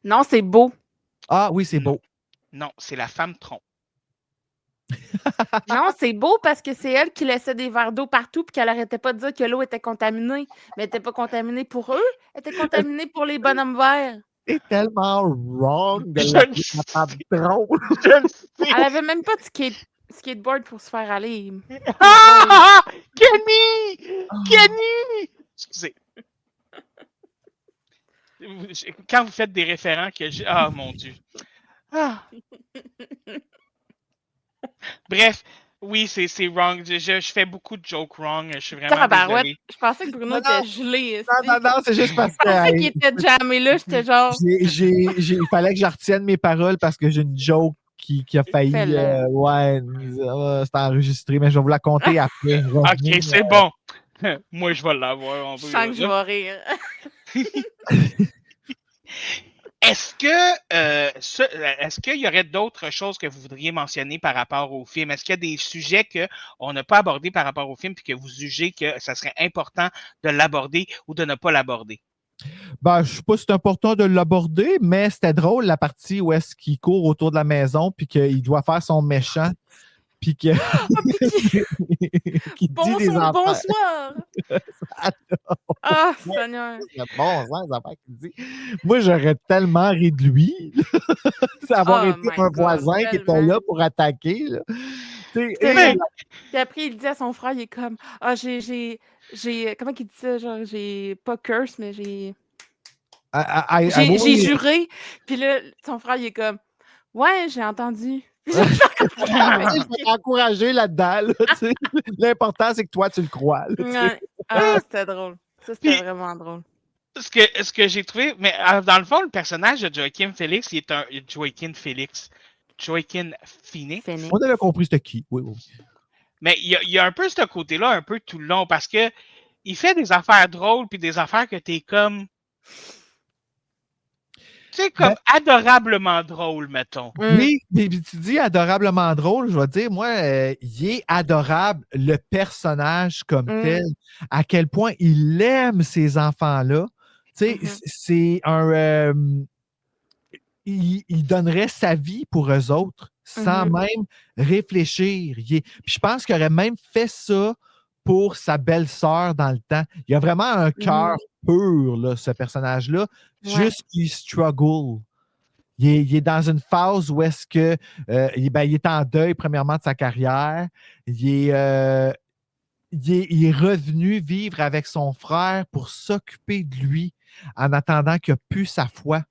Non, c'est beau. Ah oui, c'est beau. Non, c'est la femme tronc. Non, c'est beau parce que c'est elle qui laissait des verres d'eau partout puis qu'elle n'arrêtait pas de dire que l'eau était contaminée. Mais elle n'était pas contaminée pour eux, elle était contaminée pour les bonhommes verts. C'est tellement wrong de la femme drôle. Elle avait même pas de skateboard pour se faire aller. Ah! Kenny! Kenny! Excusez. Quand vous faites des référents que j'ai... Ah, mon Dieu. Ah. Bref, oui, c'est wrong. Je fais beaucoup de jokes wrong. Je suis vraiment désolé. Je pensais que Bruno était gelé. Non, c'est juste parce que... Je pensais qu'il était jammé là. J'étais genre... Il fallait que je retienne mes paroles parce que j'ai une joke qui a failli... c'est enregistré, mais je vais vous la compter après. OK, c'est bon. Moi, je vais l'avoir. Je sens que je vais rire. Est-ce qu'il y aurait d'autres choses que vous voudriez mentionner par rapport au film? Est-ce qu'il y a des sujets qu'on n'a pas abordés par rapport au film et que vous jugez que ça serait important de l'aborder ou de ne pas l'aborder? Ben, je ne sais pas si c'est important de l'aborder, mais c'était drôle la partie où est-ce qu'il court autour de la maison puis qu'il doit faire son méchant. puis qui dit des affaires. Bonsoir! Ah, Seigneur! Il y a bon sens, des affaires qu'il dit. Moi, j'aurais tellement ri de lui. Avoir Oh été my un God, voisin qui était tellement. là pour attaquer. Là. Puis après, il dit à son frère, il est comme, ah, j'ai, comment qu'il dit ça? Genre, j'ai pas curse, mais j'ai juré. Puis là, son frère, il est comme, ouais, j'ai entendu. Puis je vais t'encourager là-dedans. Là, l'important, c'est que toi, tu le crois. Là, ah, c'était drôle. Ça, c'était vraiment drôle. Ce que j'ai trouvé, mais dans le fond, le personnage de Joaquin Phoenix, il est un Joaquin Phoenix. Joaquin Phoenix. On avait compris c'était qui. Oui. Mais il y a un peu ce côté-là, un peu tout le long, parce que il fait des affaires drôles, puis des affaires que t'es comme... Tu sais, comme adorablement drôle, mettons. Oui, mais tu dis adorablement drôle, je vais te dire, moi, il est adorable, le personnage comme tel, à quel point il aime ces enfants-là. Tu sais, c'est un... il donnerait sa vie pour eux autres sans même réfléchir. Puis je pense qu'il aurait même fait ça pour sa belle-sœur dans le temps. Il a vraiment un cœur pur, là, ce personnage-là, juste qu'il struggle. Il est dans une phase où est-ce que il est en deuil, premièrement, de sa carrière. Il est revenu vivre avec son frère pour s'occuper de lui en attendant qu'il n'a plus sa foi.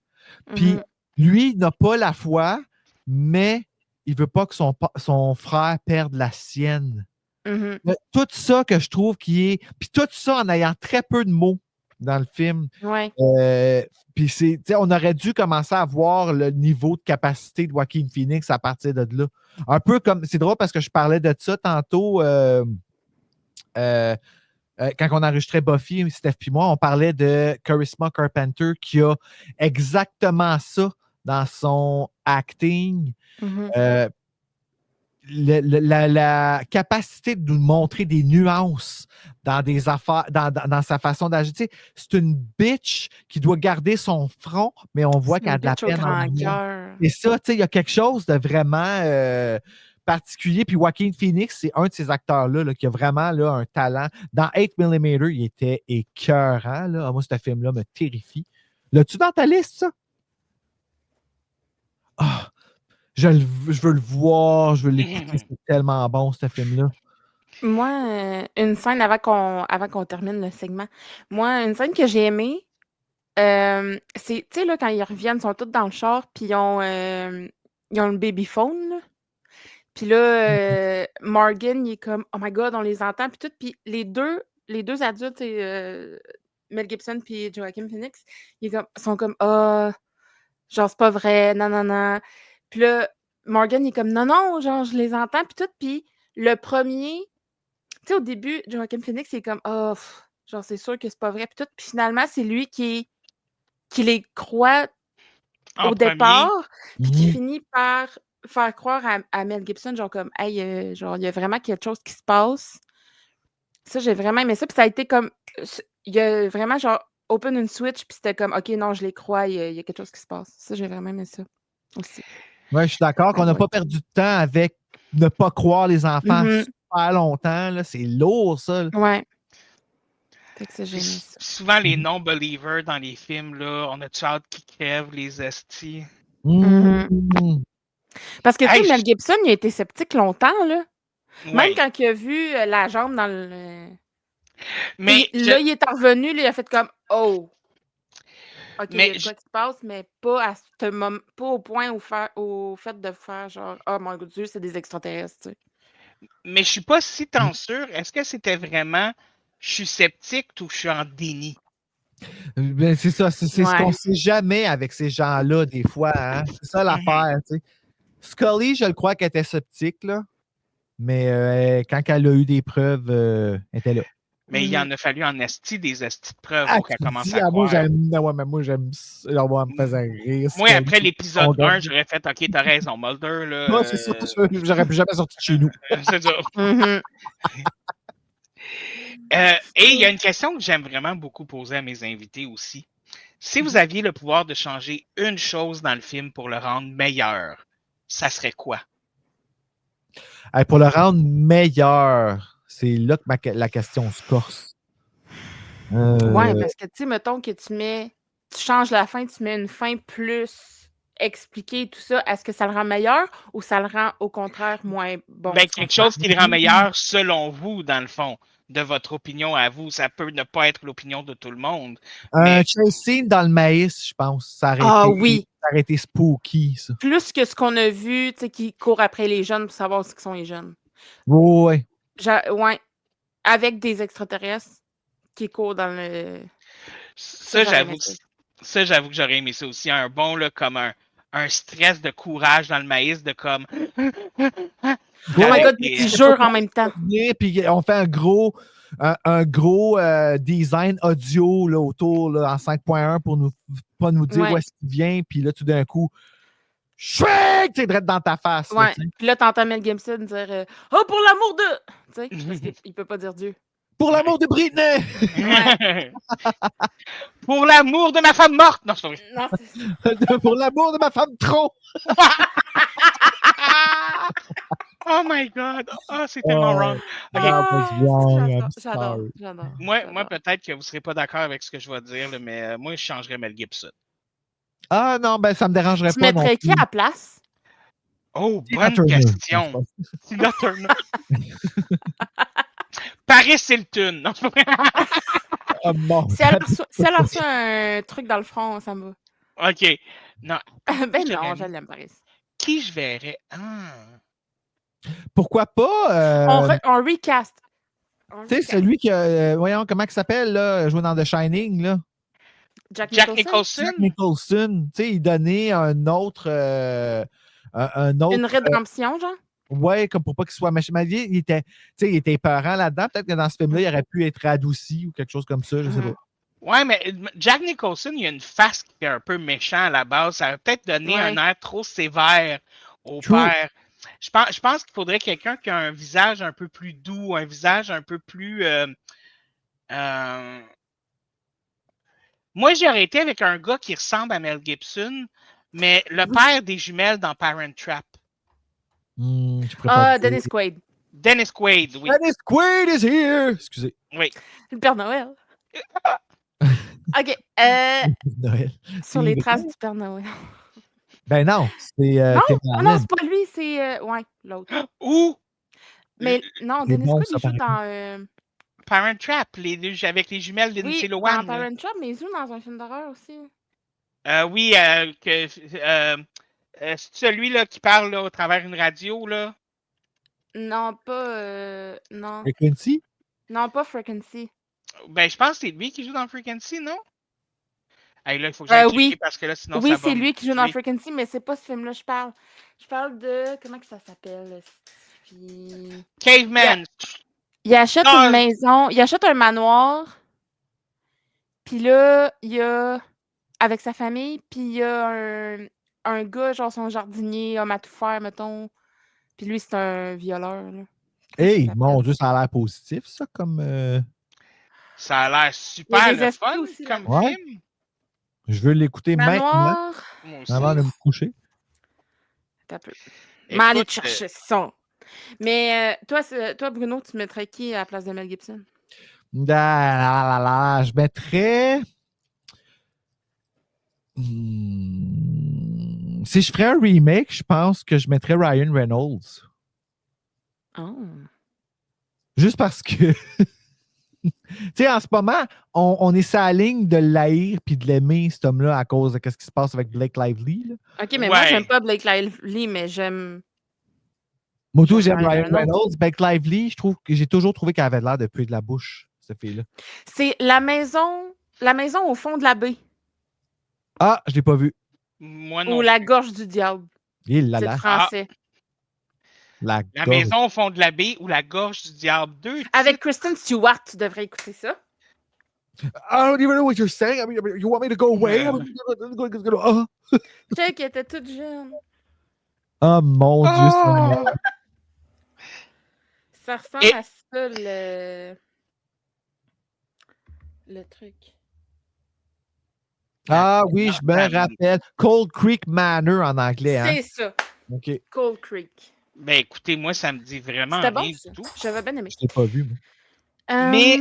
Puis lui, il n'a pas la foi, mais il ne veut pas que son frère perde la sienne. Tout ça que je trouve qui est... Puis tout ça en ayant très peu de mots dans le film. Ouais. Puis on aurait dû commencer à voir le niveau de capacité de Joaquin Phoenix à partir de là. Un peu comme... C'est drôle parce que je parlais de ça tantôt... quand on enregistrait Buffy, Steph et moi, on parlait de Charisma Carpenter qui a exactement ça dans son acting. La capacité de nous montrer des nuances dans des affaires, dans sa façon d'agir. Tu sais, c'est une bitch qui doit garder son front, mais on voit qu'elle a de la peine en cœur. Et ça, tu sais, il y a quelque chose de vraiment particulier. Puis Joaquin Phoenix, c'est un de ces acteurs-là là, qui a vraiment là, un talent. Dans 8mm, il était écœurant. Là. Moi, ce film-là me terrifie. L'as-tu dans ta liste, ça? Ah! Je veux le voir, je veux l'écouter, c'est tellement bon, ce film-là. Moi, une scène avant qu'on termine le segment, moi, une scène que j'ai aimée, c'est, tu sais, là, quand ils reviennent, ils sont tous dans le char, puis ils ont le babyphone, là. Puis là, Morgan, il est comme, oh my God, on les entend, puis tout. Puis les deux adultes, Mel Gibson puis Joaquin Phoenix, sont comme, ah, genre, c'est pas vrai, non. Puis là, Morgan, il est comme, non, genre, je les entends, puis tout. Puis le premier, tu sais, au début, Joaquin Phoenix, il est comme, oh, genre, c'est sûr que c'est pas vrai, puis tout. Puis finalement, c'est lui qui les croit au départ, puis qui finit par faire croire à Mel Gibson, genre comme, hey, genre, il y a vraiment quelque chose qui se passe. Ça, j'ai vraiment aimé ça. Puis ça a été comme, il y a vraiment, genre, open une switch, puis c'était comme, OK, non, je les crois, il y a quelque chose qui se passe. Ça, j'ai vraiment aimé ça aussi. Oui, je suis d'accord qu'on n'a pas perdu de temps avec ne pas croire les enfants super longtemps. Là. C'est lourd, ça. Là. Ouais. Fait que ça, j'ai aimé ça. Souvent, les non-believers dans les films, là, on a-tu hâte qu'ils crèvent, les estis? Parce que, tu sais, Mel Gibson, il a été sceptique longtemps, là. Ouais. Même quand il a vu la jambe dans le... Mais là, il est revenu, là, il a fait comme, oh! OK, mais il y a quoi qui se passe, mais pas à ce moment, pas au point au fait de faire genre, oh mon Dieu, c'est des extraterrestres, tu sais. Mais je suis pas si tant sûr. Est-ce que c'était vraiment je suis sceptique ou je suis en déni? Ben, c'est ça, c'est ce qu'on sait jamais avec ces gens-là, des fois. Hein? C'est ça l'affaire, tu sais. Scully, je le crois qu'elle était sceptique, là. Mais quand elle a eu des preuves, elle était là. Mais il en a fallu en esti des estis de preuves pour qu'elle commence à croire. Moi, j'aime ça. Elle me faisait rire. Moi, après l'épisode 1, j'aurais fait « OK, t'as raison, Mulder. » Non, c'est ça. J'aurais plus jamais sorti de chez nous. C'est ça. Et il y a une question que j'aime vraiment beaucoup poser à mes invités aussi. Si vous aviez le pouvoir de changer une chose dans le film pour le rendre meilleur, ça serait quoi? Hey, pour le rendre meilleur, c'est là que la question se corse. Ouais, parce que, tu sais, mettons que tu changes la fin, tu mets une fin plus expliquée, tout ça, est-ce que ça le rend meilleur ou ça le rend au contraire moins bon? Ben, tu quelque comprends? chose qui le rend meilleur selon vous, dans le fond, de votre opinion à vous. Ça peut ne pas être l'opinion de tout le monde. Un Mais chase scene dans le maïs, je pense. Ça Ah aurait oui! été spooky, ça. Plus que ce qu'on a vu, tu sais, qui court après les jeunes pour savoir ce qu'ils sont les jeunes. Ouais. Ouais, avec des extraterrestres qui courent dans le... ça, j'aurais aimé ça. j'avoue que j'aurais aimé ça aussi. Un bon, là, comme un stress de courage dans le maïs, de comme. Oh my God, Et, ils jurent en même temps. Puis on fait un gros design audio là, autour là, en 5.1 pour pas nous dire Ouais. où est-ce qu'il vient. Puis là, tout d'un coup, Shrek, t'es direct dans ta face. là, Ouais. tu sais. Puis là, t'entends Mel Gibson dire oh, pour l'amour de. Tu sais, parce qu'il peut pas dire Dieu. Pour l'amour de Britney! Pour l'amour de ma femme morte! Non, c'est pas vrai. Non, c'est ça. Pour l'amour de ma femme trop! Oh my God! Oh, c'est tellement wrong. Ok, J'adore. moi peut-être que vous ne serez pas d'accord avec ce que je vais dire, là, mais moi, je changerais Mel Gibson. Ah non, ben ça me dérangerait Tu pas non mettrais qui plus. à la place? Oh, Tina bonne Turner. question. Tina Turner. Paris Hilton. Non, c'est pas vrai. Ah, bon. Si elle a reçu un truc dans le front, ça me va. OK. Non. Ben non, je l'aime, Paris. Qui je verrais? Ah. Pourquoi pas? On recast. Tu sais, celui qui voyons, comment il s'appelle, là, joué dans The Shining, là? Jack Jack Nicholson? Jack Nicholson. Tu sais, il donnait un autre. Une rédemption, genre? Ouais, comme pour pas qu'il soit méchant. Mais il était épeurant là-dedans. Peut-être que dans ce film-là, il aurait pu être adouci ou quelque chose comme ça, je sais pas. Ouais, mais Jack Nicholson, il a une face qui est un peu méchant à la base. Ça aurait peut-être donné un air trop sévère au père. Je pense qu'il faudrait quelqu'un qui a un visage un peu plus doux, un visage un peu plus... Moi, j'aurais été avec un gars qui ressemble à Mel Gibson, mais le père des jumelles dans Parent Trap. Dennis Quaid. Dennis Quaid, oui. Dennis Quaid is here! Excusez. Oui. Le Père Noël. OK. Noël. Sur les traces du Père Noël. Ben non, c'est non, c'est pas lui, c'est ouais, l'autre. Ou mais non, Dennis Quaid, il joue dans Parent Trap, avec les jumelles d'Lindsay Lohan. Dans Parent Trap, mais il joue dans un film d'horreur aussi. Oui, c'est celui-là qui parle là, au travers une radio, là? Non, pas... non. Frequency? Non, pas Frequency. Ben, je pense que c'est lui qui joue dans Frequency, non? Hey, là, il faut que j'aille checker parce que là, sinon ça va c'est lui qui joue dans tuer. Frequency, mais c'est pas ce film-là je parle. Je parle de... Comment que ça s'appelle? Caveman! Il achète une maison, il achète un manoir, puis là, il y a... Avec sa famille, puis il y a un gars, genre son jardinier, homme à tout faire, mettons. Puis lui, c'est un violeur, là. Hey, mon Dieu, ça a l'air positif, ça, comme... Ça a l'air super le fun aussi, comme film. Je veux l'écouter maintenant avant de me coucher. T'as peu. Mais allez chercher ça. Mais toi, Bruno, tu mettrais qui à la place de Mel Gibson? Je mettrais... Si je ferais un remake, je pense que je mettrais Ryan Reynolds. Oh. Juste parce que... Tu sais, en ce moment, on est sur la ligne de l'haïr puis de l'aimer, cet homme-là, à cause de ce qui se passe avec Blake Lively. Là. OK, mais moi, j'aime pas Blake Lively, mais j'aime... Moi, tout, j'aime Ryan Reynolds. Blake Lively, j'ai toujours trouvé qu'elle avait l'air de puer de la bouche, cette fille-là. C'est la maison au fond de la baie. Ah, je l'ai pas vu. Moi non. Ou La gorge du diable. C'est français. La maison au fond de la baie ou La gorge du diable 2. Avec Kristen Stewart, tu devrais écouter ça. I don't even know what you're saying. I mean, you want me to go away? Check, elle était toute jeune. Oh mon Dieu, ça ressemble à ça, le truc. Ah oui, je me rappelle. Cold Creek Manor en anglais. C'est ça. OK. Cold Creek. Ben écoutez, moi, ça me dit vraiment C'était rien bon, ça. du tout. J'avais bien aimé. Je l'ai pas vu, moi. Mais,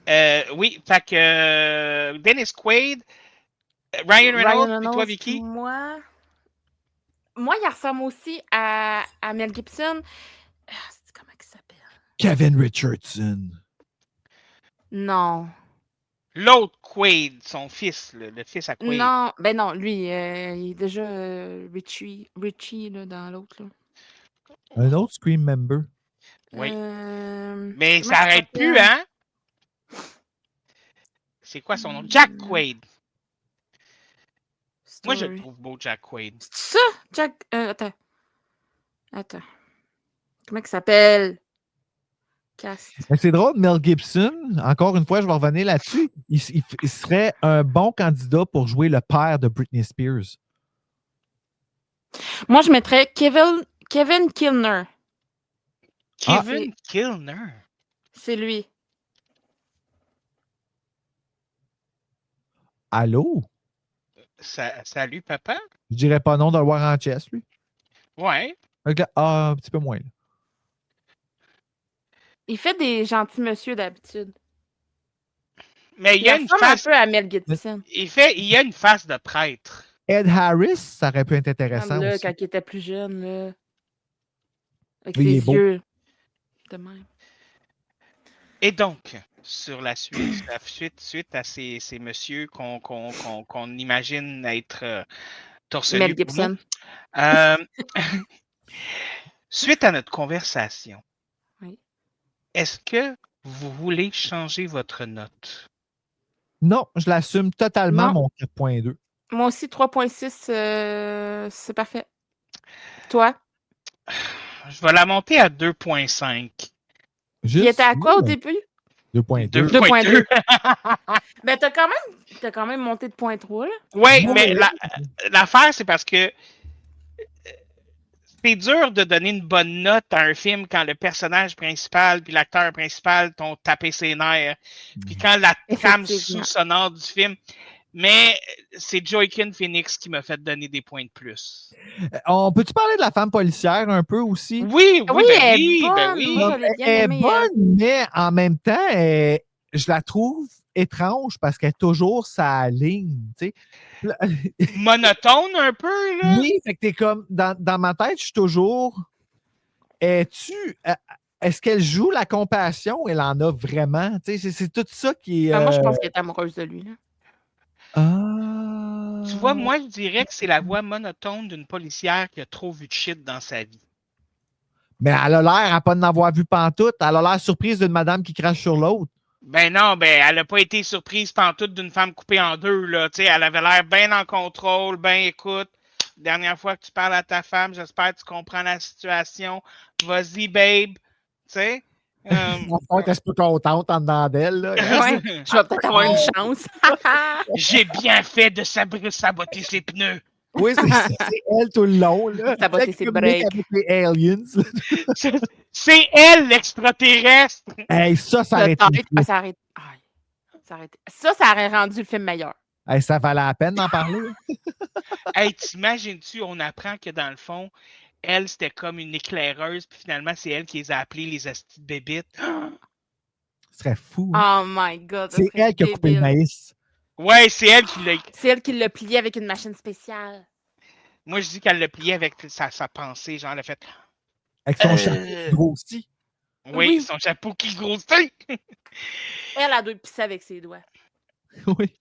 Euh, oui, fait que Dennis Quaid, Ryan Reynolds, et toi, Vicky? Moi, il ressemble aussi à Mel Gibson. C'est comment il s'appelle? Kevin Richardson. Non. L'autre Quaid, son fils, le fils à Quaid. Non, ben non, lui, il est déjà Richie là, dans l'autre. Là. Un autre Scream member. Oui. Euh, Mais comment ça il arrête plus, s'appelle? hein? C'est quoi son nom? Jack Quaid. Moi, je le Story. trouve beau, Jack Quaid. C'est ça, Jack. Attends. Comment il s'appelle? Cast. Mais c'est drôle, Mel Gibson, encore une fois, je vais revenir là-dessus. Il serait un bon candidat pour jouer le père de Britney Spears. Moi, je mettrais Kevin Kilner. Kevin Kilner. C'est lui. Allô? Salut, papa? Je dirais pas non de le voir en chess, lui. Ouais. Un petit peu moins. Là. Il fait des gentils monsieur d'habitude. Mais il y Il a une ressemble un face. peu à Mel Gibson. Il y a une face de prêtre. Ed Harris, ça aurait pu être intéressant Comme là, aussi. quand il était plus jeune, là. Avec Oui, il est ses beau. yeux. De même. Et donc, sur la suite, suite à ces messieurs qu'on imagine être torse Mel nu pour nous, Gibson. suite à notre conversation, Oui. est-ce que vous voulez changer votre note? Non, je l'assume totalement, Non. mon 4.2. Moi aussi, 3.6, c'est parfait. Toi? Je vais la monter à 2.5. Il était à quoi au début? 2.2. 2.2. Ben, t'as quand même monté de 0.3, là. Oui, Non, mais mais- l'affaire, c'est parce que c'est dur de donner une bonne note à un film quand le personnage principal puis l'acteur principal t'ont tapé ses nerfs. Puis quand la trame Effectivement. sous-sonore du film. Mais c'est Joaquin Phoenix qui m'a fait donner des points de plus. On peut-tu parler de la femme policière un peu aussi? Oui, Oui, ben elle oui, est bonne. ben oui. Moi, je l'ai bien Elle est aimée. bonne, mais en même temps, je la trouve étrange parce qu'elle est toujours sa ligne. Tu sais. Monotone un peu, là. Oui, fait que t'es comme, dans ma tête, je suis toujours, est-ce qu'elle joue la compassion? Elle en a vraiment? Tu sais, c'est tout ça qui est... Moi, je pense qu'elle est amoureuse de lui, là. Tu vois, moi, je dirais que c'est la voix monotone d'une policière qui a trop vu de shit dans sa vie. Mais elle a l'air à pas en avoir vu pantoute. Elle a l'air surprise d'une madame qui crache sur l'autre. Ben non, ben elle n'a pas été surprise pantoute d'une femme coupée en deux, là. Tu sais, elle avait l'air bien en contrôle, ben écoute. Dernière fois que tu parles à ta femme, j'espère que tu comprends la situation. Vas-y, babe. Tu sais? En fait, elle est pas contente en dedans d'elle. Là. Ouais, je vais peut-être avoir une chance. J'ai bien fait de saboter ses pneus. Oui, c'est elle tout le long. Là. Saboter Elle qui ses communique breaks. avec les aliens. là. C'est elle, l'extraterrestre. Hey, ça aurait été Peut-être, fou. ça aurait... Aïe, ça aurait rendu le film meilleur. Hey, ça valait la peine d'en parler. Hey, t'imagines-tu, on apprend que dans le fond, elle, c'était comme une éclaireuse, puis finalement, c'est elle qui les a appelés les astis de bébites. Ce serait fou. Hein? Oh my God. ça C'est serait elle qui a coupé le débile. maïs. Ouais, c'est elle qui l'a. C'est elle qui l'a plié avec une machine spéciale. Moi, je dis qu'elle l'a plié avec sa pensée. Genre, elle a fait. Avec son chapeau grossi. Oui, Oui. son chapeau qui grossit. Elle a dû pisser avec ses doigts. Oui.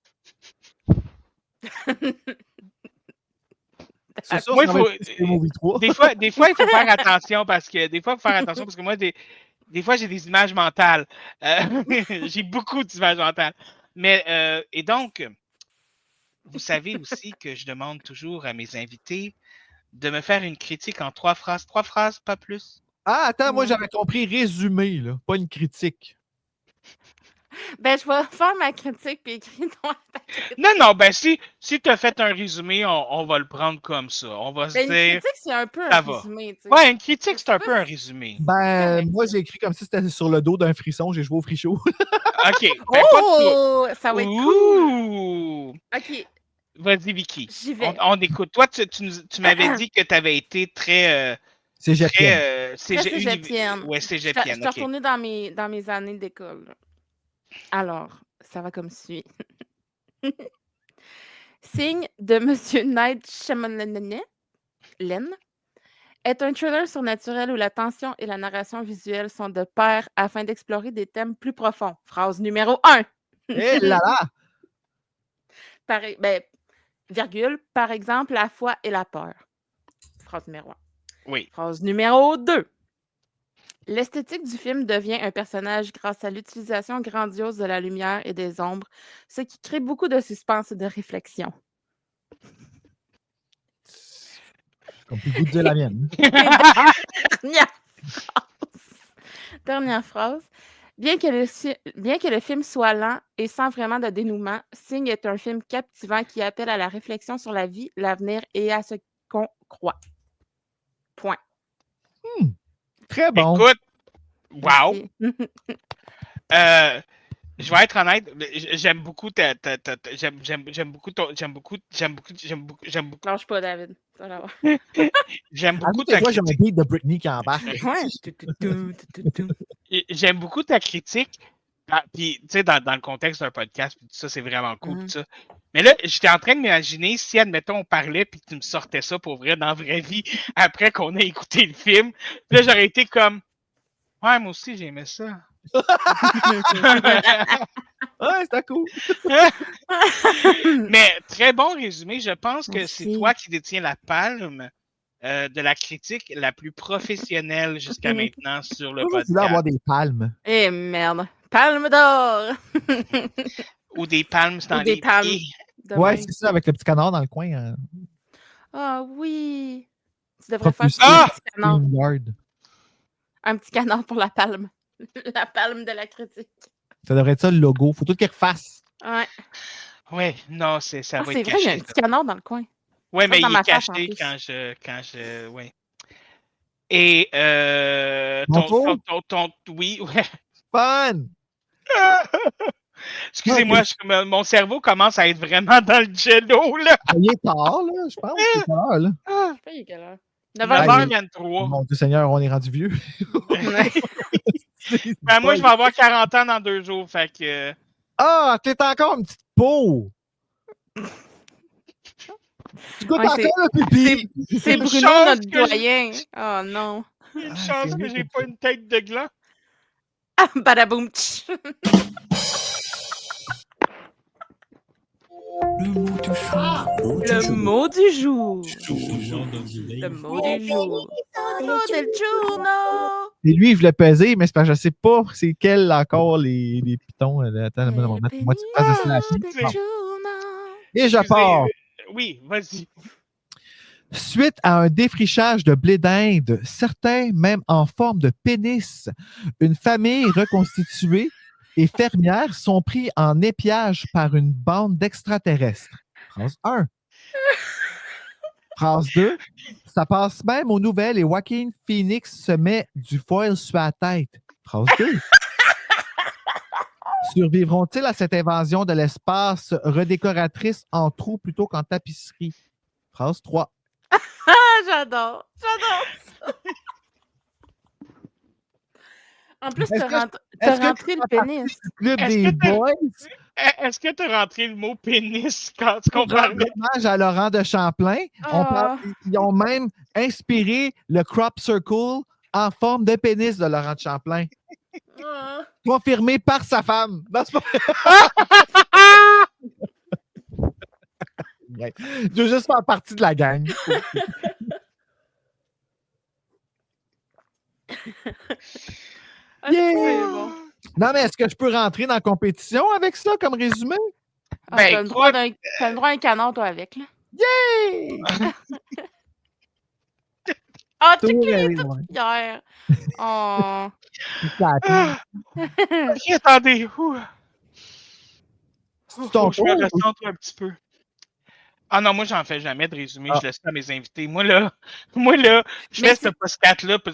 C'est sûr, Moi, ça il va faut- être Scary Movie 3. Des fois, il faut faire attention parce que moi, des fois, j'ai des images mentales. J'ai beaucoup d'images mentales. Mais, et donc, vous savez aussi que je demande toujours à mes invités de me faire une critique en 3 phrases. 3 phrases, pas plus. Ah, attends, moi Ouais. j'avais compris résumé, là, pas une critique. Ben, je vais faire ma critique puis écrire ton Non, ben si tu as fait un résumé, on va le prendre comme ça. On va se Ben, une dire. critique, c'est un peu ça un va. résumé, tu sais. Ouais, une critique, c'est un C'est peu pas- un résumé. Ben, correct. moi j'ai écrit comme si c'était sur le dos d'un frisson, j'ai joué au frichot. OK. Ben, pas de Oh! Ça va être cool. Ouh! OK, Vas-y, Vicky. j'y vais. On écoute. Toi, tu m'avais dit que tu avais été très Cégepienne. Cégepienne. Ouais, Je cégepienne, suis OK. retournée dans mes années d'école. là. Alors, ça va comme suit. Signe de Monsieur Night Shyamalan est un thriller surnaturel où la tension et la narration visuelle sont de pair afin d'explorer des thèmes plus profonds. Phrase numéro 1. Eh là là! Virgule, par exemple, la foi et la peur. Phrase numéro 1. Oui. Phrase numéro 2. L'esthétique du film devient un personnage grâce à l'utilisation grandiose de la lumière et des ombres, ce qui crée beaucoup de suspense et de réflexion. Comme plus le goût de dire la mienne. Dernière phrase. Bien que le film soit lent et sans vraiment de dénouement, Signe est un film captivant qui appelle à la réflexion sur la vie, l'avenir et à ce qu'on croit. Point. Très bon. Écoute, wow! Merci. Je vais être honnête, j'aime beaucoup Lâche pas, David. Tu vas l'avoir. j'aime beaucoup Des ta fois, j'ai un critique. beat de Britney qui embarque. Ouais. J'aime beaucoup ta critique. Puis, tu sais, dans le contexte d'un podcast, puis tout ça, c'est vraiment cool. Mhm. Tout ça. Mais là, j'étais en train de m'imaginer si, admettons, on parlait puis que tu me sortais ça pour vrai dans la vraie vie après qu'on ait écouté le film. Puis là, j'aurais été comme ouais, moi aussi, j'aimais ça. Ouais, c'était cool. Mais très bon résumé. Je pense que c'est Merci. toi qui détiens la palme de la critique la plus professionnelle jusqu'à maintenant sur le Moi, je voulais podcast. avoir des palmes. Eh merde. Palme d'or. Ou des palmes dans Ou des les palmes. pieds. De Ouais, même. c'est ça, avec le petit canard dans le coin. Ah oui. Tu devrais faire Propulsé. un petit canard. StreamYard. Un petit canard pour la palme. La palme de la critique. Ça devrait être ça le logo. Faut tout qu'il refasse. Ouais. Ouais, non, ça Ah, va c'est être vrai, il y a caché. un petit canard dans le coin. Ouais, mais dans il ma est face, en caché plus. quand je, ouais. Et Mon tour? oui, ouais. Fun! Excusez-moi, mon cerveau commence à être vraiment dans le jello, là. Il est tard, là, je pense. C'est tard, là. Je sais pas, il est quelle heure? 9h23. Mon Dieu Seigneur, on est rendu vieux. Ben, moi, je vais avoir 40 ans dans 2 jours, fait que... Ah, t'es encore une petite peau! Tu goûtes Ouais, encore le pipi! C'est Une Bruno, chance notre que doyen. Oh non. Une Ah, chance c'est que vrai j'ai que pas une tête de gland. Ah, badaboum. tch. Le mot du jour. Le mot du jour. Le mot del giorno. Et lui, il voulait peser, mais c'est parce que je sais pas c'est quel encore les pitons. Attends, on va mettre moi, tu passes de slash. Del giorno. Et je pars. Oui, vas-y. Suite à un défrichage de blé d'Inde, certains même en forme de pénis, une famille reconstituée et fermière sont pris en épiage par une bande d'extraterrestres. Phrase 1. Phrase 2. Ça passe même aux nouvelles et Joaquin Phoenix se met du foil sur la tête. Phrase 2. Survivront-ils à cette invasion de l'espace redécoratrice en trous plutôt qu'en tapisserie? Phrase 3. Ah, j'adore. J'adore. En plus, Est-ce t'as que rentré le pénis. Club Est-ce des que t'as- boys. Est-ce que tu as rentré le mot pénis quand on Rendre parlait? hommage à Laurent de Champlain. Ah. Ils ont même inspiré le crop circle en forme de pénis de Laurent de Champlain, Ah. confirmé par sa femme. Non, c'est pas vrai. Je veux juste faire partie de la gang. Ah, Yeah. c'est bon. Non, mais est-ce que je peux rentrer dans la compétition avec ça comme résumé? Ah, Ben, t'as le droit à un canard, toi, avec, là. Hey! Ah, Tout tu le es monde toute est fière. Oh. Ok, attendez. C'est ton Je me tour. recentre un petit peu. Ah non, moi, j'en fais jamais de résumé. Ah. Je laisse ça à mes invités. Moi, là, je Mais fais ce podcast-là pour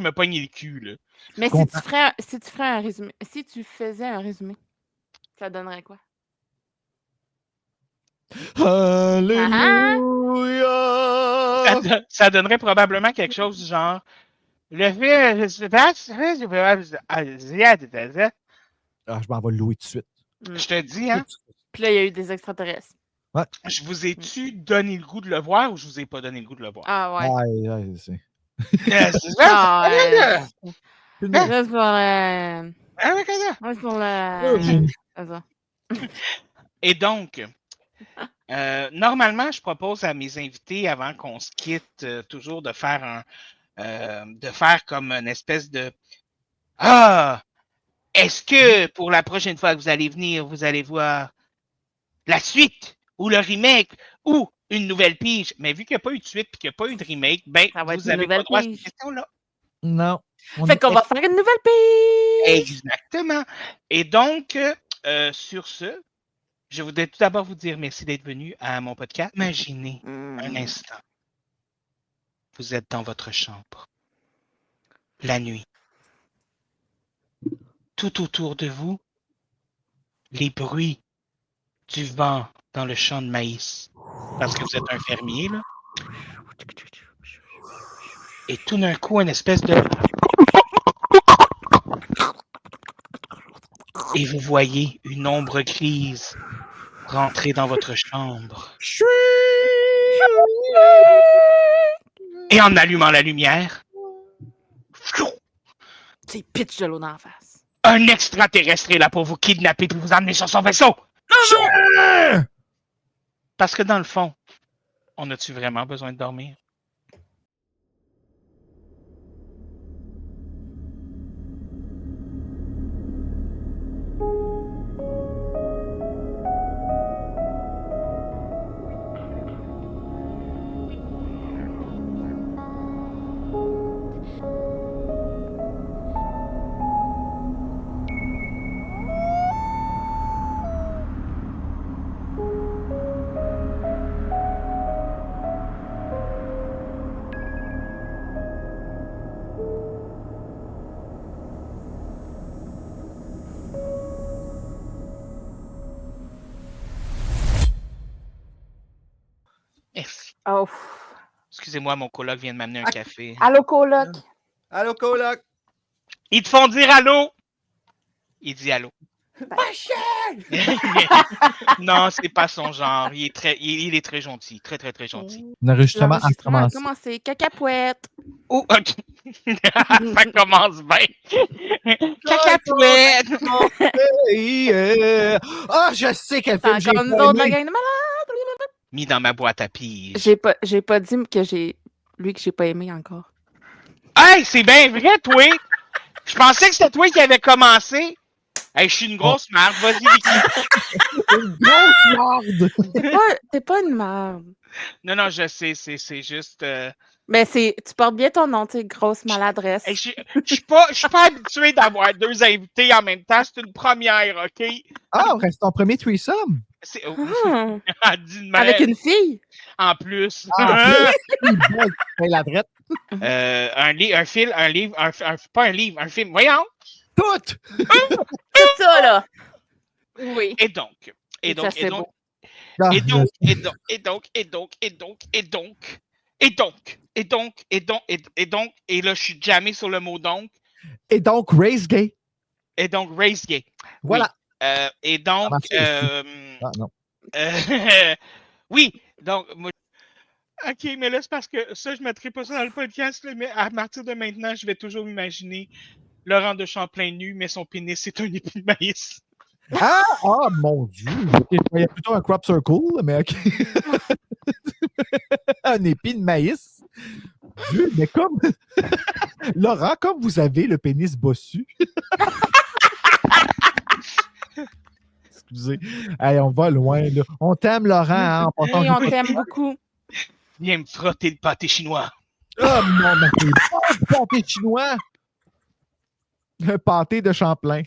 me pogner le cul, là. Mais si comprends. tu ferais un résumé, si tu faisais un résumé, ça donnerait quoi? Alléluia! Ça Ça donnerait probablement quelque chose du genre. Le fait. Ah, je m'en vais le louer tout de suite. Je te dis, hein. Puis là, il y a eu des extraterrestres. Je vous ai-tu donné le goût de le voir ou je vous ai pas donné le goût de le voir? Ah ouais. Ouais, c'est... C'est ça? Ah, ouais. Hein? Là, c'est pour le... Ah oui, comme ça. Ouais, c'est pour le... C'est ça. Et donc, normalement, je propose à mes invités, avant qu'on se quitte, toujours de faire comme une espèce de Ah! Est-ce que pour la prochaine fois que vous allez venir, vous allez voir la suite ou le remake ou une nouvelle pige? Mais vu qu'il n'y a pas eu de suite et qu'il n'y a pas eu de remake, ben, Ça va être vous une n'avez pas nouvelle droit à cette pige. question-là. Non. Fait qu'on va faire une nouvelle pige! Exactement. Et donc, sur ce, je voudrais tout d'abord vous dire merci d'être venu à mon podcast. Imaginez un instant. Vous êtes dans votre chambre. La nuit. Tout autour de vous, les bruits du vent dans le champ de maïs. Parce que vous êtes un fermier, là. Et tout d'un coup, une espèce de... Et vous voyez une ombre grise rentrer dans votre chambre. Et en allumant la lumière, C'est pitch de l'eau dans la face. un extraterrestre est là pour vous kidnapper et vous emmener sur son vaisseau. Parce que dans le fond, on a-tu vraiment besoin de dormir? Merci. Oh. Excusez-moi, mon coloc vient de m'amener un café. Allô, coloc? Allô, coloc? Ils te font dire allô? Il dit allô. Non, c'est pas son genre. Il est très gentil. Très, très, très gentil. L'enregistrement a L'enregistrement a commencé. commencé. Cacapouette. Oh, ok. Ça commence bien. Cacapouette! Ah, je sais quel C'est film j'ai encore nous pas autres, la aimé. gang de malades. Mis dans ma boîte à pige. J'ai pas dit que j'ai pas aimé encore. Hey, c'est bien vrai, toi! Je pensais que c'était toi qui avais commencé. Hey, je suis une grosse merde. Vas-y, Vicky. Une grosse merde! T'es pas une merde. Non, je sais, c'est juste... Mais tu portes bien ton nom, tu sais, grosse maladresse. Hey, je suis pas habitué d'avoir deux invités en même temps. C'est une première, OK? Ah, on reste ton premier threesome! C'est... Dis de même. Avec une fille? En plus. La drette. Un film, pas un livre, un film. Voyons! Tout! C'est ça, là! Oui. Et donc, et donc, Ça, et donc, Ah, et donc, et donc, et donc, et donc, et donc, et donc, et donc, et donc, et donc, et donc, et là, je suis jamais sur le mot donc. Et donc, race gay. Et donc, race gay. Voilà. Oui. Et donc, Ah, non. oui, donc, moi, OK, mais là, c'est parce que ça, je ne mettrai pas ça dans le podcast, là, mais à partir de maintenant, je vais toujours imaginer Laurent de Champlain nu, mais son pénis, c'est un épi de maïs. Ah, mon Dieu! Il y a plutôt un crop circle, mais OK. Un épi de maïs. Dieu, mais comme... Laurent, comme vous avez le pénis bossu... Excusez. Hey, on va loin, là. On t'aime, Laurent. Hein, en Oui, on t'aime beaucoup. Viens me frotter le pâté chinois. Oh, non, mais c'est pas un pâté chinois! Un pâté de Champlain.